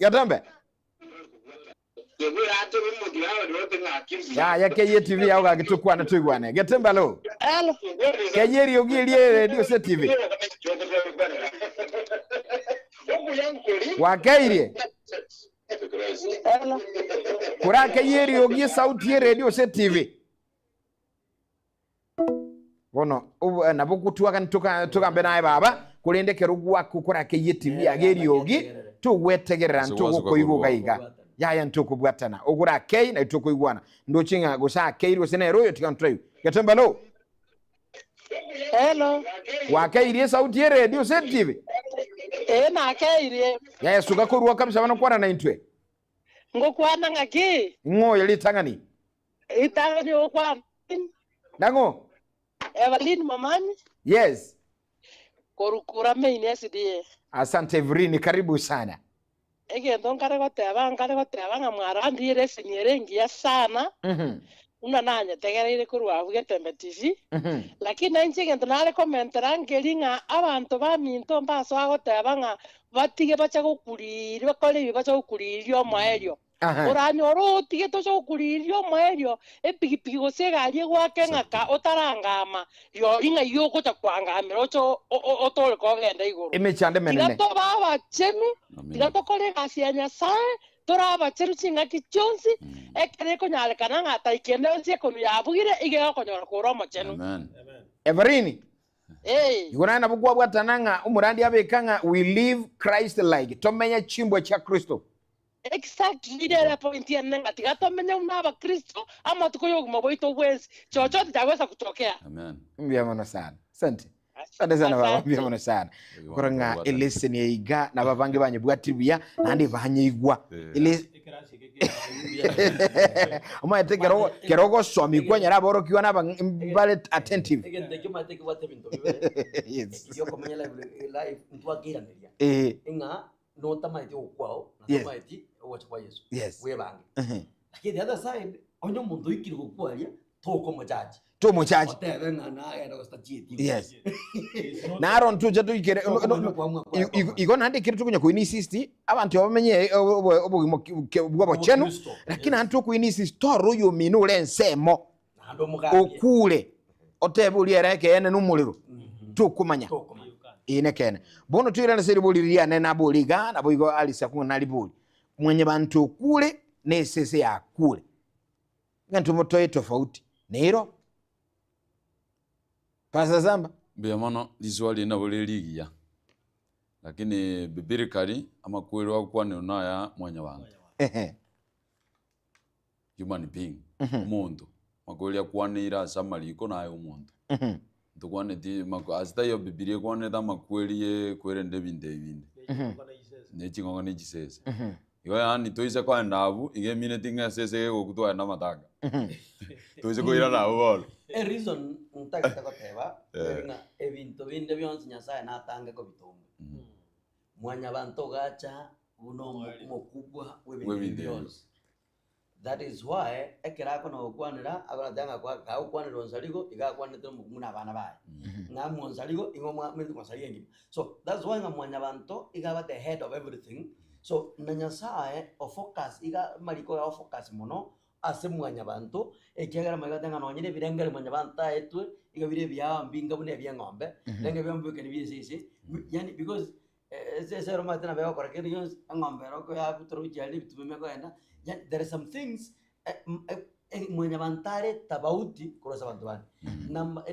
Getembe. Ya KY TV au gagitukwa na tuigwane. Getembe hello. Hello. Kayeri ogilie radio set TV. Wakairie. Hello. Kura Kayeri ogie sauti radio set TV. Bono nabukutuwa kan tuka mbenaye baba kulende kerugwa kukura KY TV ageri ogi tuwetegerera ntuko gaiga yaya ntuko bwatana ogura K na tuko igwana ndochinga gosa K ro sene royo tikantrayo Getembe no. Hello. Wakairie sauti radio set TV. Na Kairie. Yaya suga kurwa kabisa bana kwana na intwe. Ngokwana ngaki. Ngoyo litangani. Itangani okwa. Dango. Evelyn Mamani. Yes. Korukura main SDA. Asante Evrini, karibu sana. Egendo nkare goteba ngamwara ndire senyerengia sana. Una nanya tegereire kurwa Getembe TV. Lakini nje gendo nare commentera ngelinga abantu baminto mbaso agoteba nga batige bacha gukuriri bakole bacha gukuriri omwaerio. Oranyoro utige tocho gukuriri omwaerio epigipigi gosega gwake ngaka otarangama yo inga yoko ta kwangamira ocho otole ko genda iguru. Emechande menene. Tigato baba chemi tigato kole gasia Nyasaye toraba cheru chinga kichonsi ekere ko nyale kana ngata ikende nse ko yabugire ige ko nyora ko romo chenu. Amen. Everini. Yuna na bugwa bwatananga umurandi abekanga we live Christ like. Tomenya chimbo cha Kristo. Exactly there point yenenga tigato menya unaba Kristo ama tukoyo maboito wezi chochote chaweza kutokea. Amen. Mbiamono sana. Asante. Asante sana baba, mbiamono sana. Kuranga eleseni yiga na babange banye bwatibya nandi banye igwa. Ele Oma tekero kerogo somi kwanyara boro kiwa na bale attentive. Egende kima teke wate bintu. Yes. Yo komenya live ntwagira ndia. Inga no tamaiti okwao na tamaiti owa Yesu. Yes. Webange. Lakini the other side onyo mundu ikiri gukwaria toko mujaji. To muchaji. Otebenga na era gostachiti. Yes. Na aron tuje tu ikere igo nandi kiri tukunya ku insist abantu bamenye obwo chenu lakini antu ku insist toro yo minu lensemo okule otebuli ereke ene numuliro tukumanya ine kene bono tuirana seri boliria nena boliga na boigo alisa ku nalibuli mwenye bantu kule nesese ya kule ngantu motoye tofauti nero Pastor Samba Mbia mono liswali na bole ligia. Lakini biblically ama kweli kwa ni unaya mwanya wangu. Human being. Umuntu. Makweli akwanira samaliko nayo umuntu. Tukwane ti asita yo Biblia kwane da makweli ye kwerende binde. Nechi ngona nichisese. Yo yani toise kwa ndavu ige minute ngasese go kutwa na matanga. Toise ko ira nawo bolo. A reason ntakita koteba nga ebintu binde byonse Nyasaye natanga ko bitumba. Mwanya bantu gacha uno mukubwa webintu byonse. That is why ekera kono kwanira abaratanga kwa ka kwanira onsaligo igakwanira mukuna abana baye. Ngamu onsaligo ingomwa mwe konsaligo ngima. So that's why ngamwanya bantu igaba the head of everything. So na Nyasaye o focus iga mariko ya focus mono ase mwanya bantu ekegera magatanga nonyire birengere mwanya banta etu igabire bya mbinga bune bya ngombe lenge bya mbuke ni bisisi yani because ese roma tena bya kwa kile yons ngombe roko ya butro jali bitume ko enda there are some things mwanya bantare tabauti kurosa bantu bani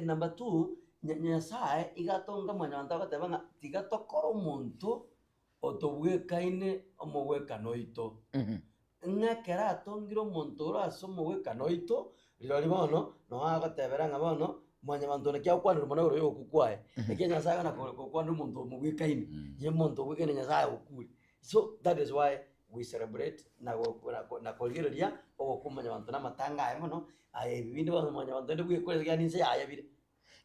number 2 Nyasaye igatonga mwanya banta batebanga tigatokora umuntu otobwe kaine omogweka noito ngakera atongiro omonto orasomo gweka noito riro libono no agatebera ngabono mwanya bantu ne kyakwanira mono ro yokukwae eke Nyasaye na kokwanira omonto omogweka ine ye monto gwekene Nyasaye okuri. So that is why we celebrate na kolgeria okumanya bantu na matanga ayo mono aye bindi ba mwanya bantu ndi gwekore gani nse aya bire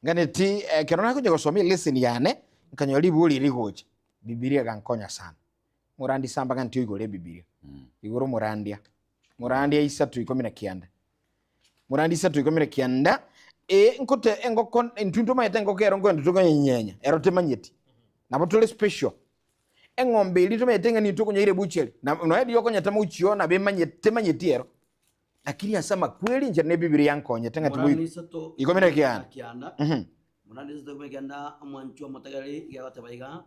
ngane ti kerona kuje gusomia lesson yane nkanyoli buli ligoje Biblia gankonya sana murandi samba kan tiyo igore Biblia igoro murandia 3:19 murandi 3:19 nkote engokon ntuntu mayete ngokero ngondo tukonyenya erote manyeti nabo tole special engombe ilito mayete ngani tukonyaire buchele na noedi yokonya tamuchio na be manyeti ero lakini asama kweli nje ne Biblia yankonya tenga tibu 3:19 murandi sato kumekenda mwanchu motagari ya batabaiga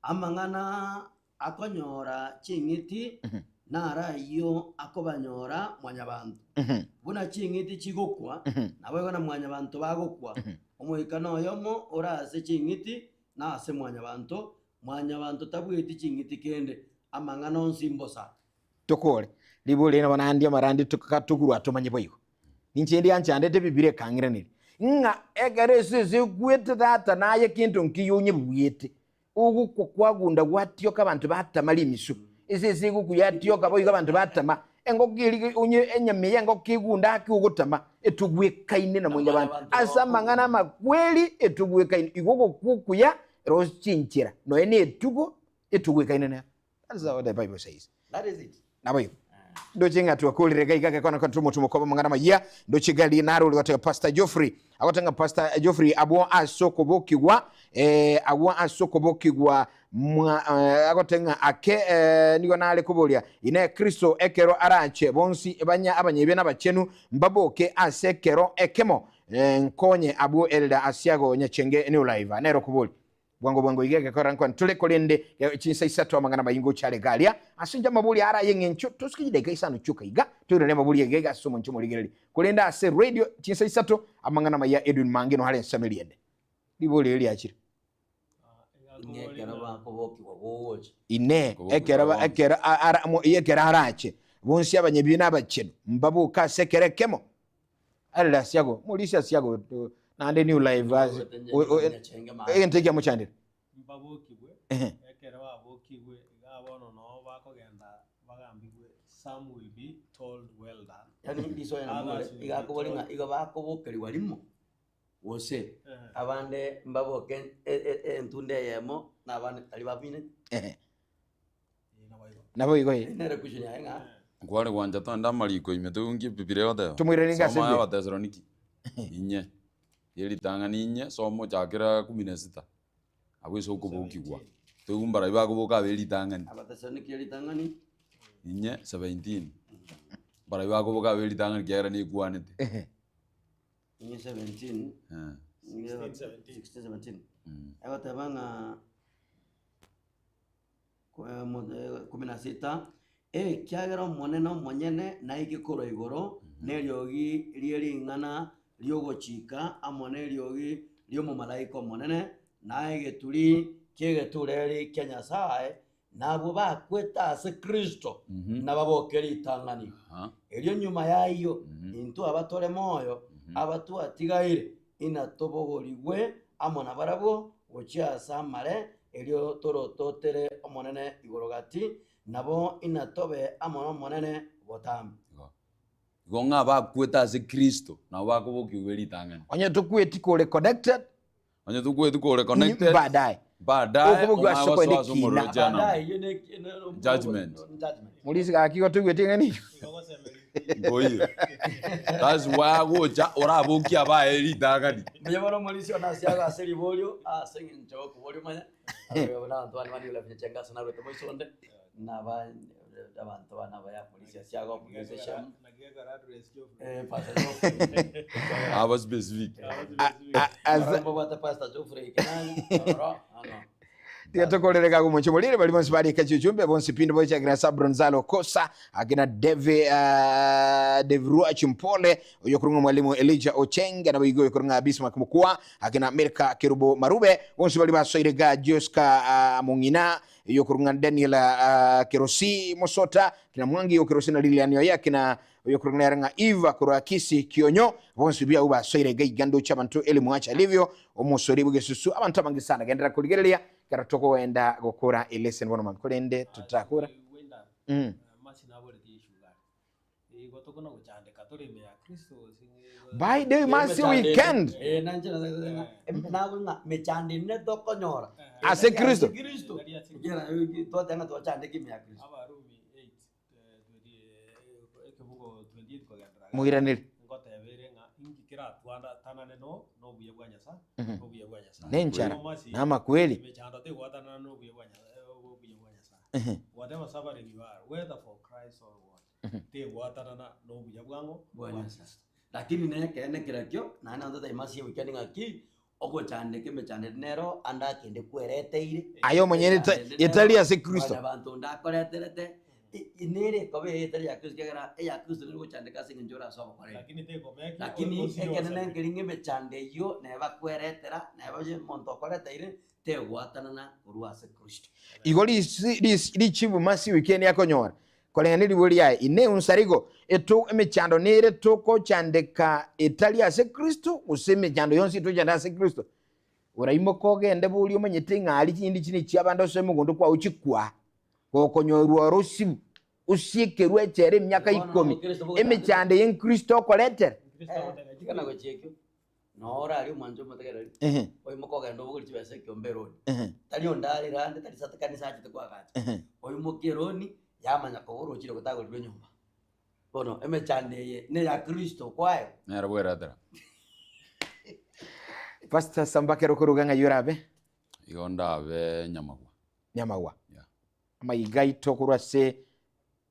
amangana akonyora chingiti nara iyo akobanyora mwanya bantu buna chingiti chigokwa nawe na mwanya bantu bagokwa omuhikano yomo orase chingiti na ase mwanya bantu tabwiti chingiti kende amangana onsimbosa tokore libule na banandi amarandi tukatuguru atomanye boyiko ninchendi anchande Biblia kangiranire nga egerese gwete data naye kintu nkiyunye bwete ugu kwagunda gwatyo kabantu batamali imisu ese kuyatyo kaboyi kabantu batama engokili unye enyame engokigunda akugutama etugwekaine na mwenye bantu asamangana makweli etugwekaine igoko kukuya roschinchira no ene etugo etugwekaine na. That's what the Bible says. That is it. Naboyo ndo chenga tuakulire gaika kona kantumo tumokoba mangana maya ndo chigali naro liwatega Pastor Geoffrey awatanga Pastor Geoffrey abo asokobokigwa agwa asokobokigwa agotenga ake nigo nale kubolia ine Kristo ekero arache bonsi banya abanyebe n'abachenu mbaboke asekero ekemo nkonye abu elda asiago nyachenge ni live nero kuboli bwango igeke koranko ntule kolende chinsa isatu amangana bayingo chale galia asinja mabuli ara yengencho tusikide gaisa no chuka iga turele mabuli yegega somo nchomo ligereli kolenda ase radio chinsa isatu amangana maya Edwin Mangino hale sameliende liboli eli achira ine ekera ara mo yekera arache bonsi abanyebi n'abacheno mbabuka sekere kemo alla siago mulisa siago nande new live enteke muchandira mbabokigwe ekera babokigwe gabono no bakogenda bagambigwe some will be told well done yani ndiso yana igakobolinga igabakobokeri walimo wose abande mbaboke entunde yemo nabane ali babine nabo igo nere kushnya nga kwale kwanja tanda maliko imetungi Biblia yote tumwireringa sema ya Thessaloniki inye yeli tangani inye somo chakira 16 abwiso kubukigwa tugumbara ibakubuka beli tangani Thessaloniki yeli tangani inye 17 bara ibakubuka beli tangani kera ni kuanete inye 17 16 ego tabanga 16 kyagera moneno monyene na igikoro igoro neryogi lieri ngana lyogochika amone lyogi lio malaika monene naye geturi kegetureri Kenya sae nabo bakweta ase Kristo nababokeri itangani elio nyuma yayo into abatore moyo abatu atigaire inatobogorigwe amona barabo gochia samare elio torototere omonene igorogati nabo inatobe amona monene botambi gonga bakweta ase Kristo nabo bakobokigwe ritangani onye tukweti kore connected onye tukweti kore connected baadaye okobogwa sokone kina judgment mulisi gakigo tukweti ngani boye that's why gocha orabokia ba ritangani meyabona mulisi ona siaga aseri bolio asengin njoko bolio manya abona antwani mani ula chenga sana rote moisonde na ba abantu bana ba ya polisi siaga organization aba specific as bota pasta Geoffrey kenani tiatokorereka kumoncho molire bali bonse bali kachuchumbe bonse pindo bocha kina Sabronzalo Kosa akina Devru Chimpole yokurunga mwalimu Elijah Ochenga na bigo yokurunga Bismarck Mukua akina Amerika Kirubo Marube bonse bali basoirega Joska Mungina yokurunga Daniel Kerosi Mosota kina Mwangi yokurosi na Lilian Yoya kina yokurunga ranga Eva Kurakisi Kionyo bonse bia uba soirega igando chabantu elimu acha livyo omosori bugesusu abantu abangisana gendera kuligerelia karatoko wenda gukora lesson bono makorende tutakura by the mercy weekend na mechandi ne dokonyora ase Kristo ngera to tanga to chande kimya Kristo mugiranire nenchara nama kweli whatever suffering you are whether for Christ or what te watana no buya bwango lakini ne kene kirakyo na ndo taimasi weekend ngaki oko chande kime chande nero anda kende kwereteire ayo mwenyene Italia se Kristo abantu ndakoreterete inere kobe etari ya Kristo gara ya Kristo ni chande kasi njora so kore lakini ekene ngelinge mechande yo ne bakweretera ne baje monto koreteire te watana na kurua se Kristo igoli li chibu masi weekend yako nyora kole ngani libuli ya ine unsarigo eto emechando nere toko chandeka Italia se Kristo useme chando yonsi to chanda se Kristo uraimo koge ndebe uli omenyete ngali chindi chini chiabando se mugondo kwa uchikwa kokonyorwa rosi usiekerwe echere myaka 10 emechande yen Kristo kolete tikana go chekyo nora ali mwanjo mategera oyi mukoga ndo buguri chibese kyomberoni tali ondari rande tali sata kanisa achite kwa gacha oyi mukironi yamanya ko uruchire kutagolwe nyumba bono emechande ye ne ya Kristo kwayo nera bweratera Pastor Sambakero kuruganga yurabe igonda be nyamagwa amayigaito kurase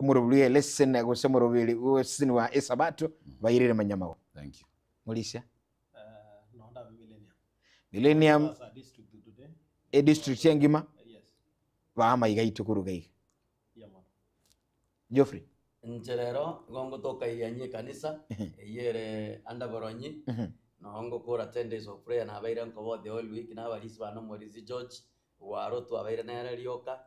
umurubuli lesson go semurubili wesini wa esabato bayirire manyamawo thank you mulisia nonda millennium district yengima ba amayigaito kurugai Geoffrey ncherero gongo toka yanye kanisa yere anda boronyi no kora 10 days of prayer na baira nko the whole week na balisi bano Morisi George waro tu abaira na rioka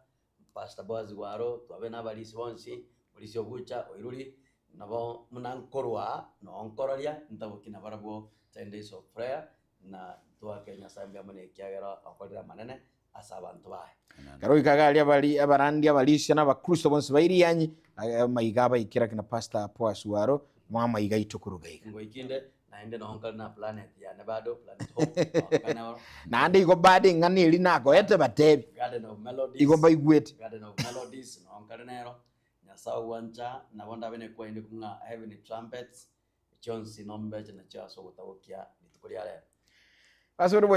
Pastor Boaz waro tu abena balisi bonsi Morisi Ogucha oiruri nabo munankorwa no nkororia ntabukina barabo 10 days of prayer na tuwa Kenya sambia mone kiagera akorera manene asabantu bae karo ikagali abali abarandi abalisi na bakristo bonse bairi yanyi maigaba ikira kina Pastor Boaz waro mama igaito kurugai ngo ikinde naende no na planet ya nebado planet hope kana na ande igo badi ngani ili nako ete batebi garden of melodies igo baigwete garden of melodies no nero nyasa wancha na bonda bene kwa inde kunga heavenly trumpets chonsi nombe na chaso gutawokia nitukulia leo asoro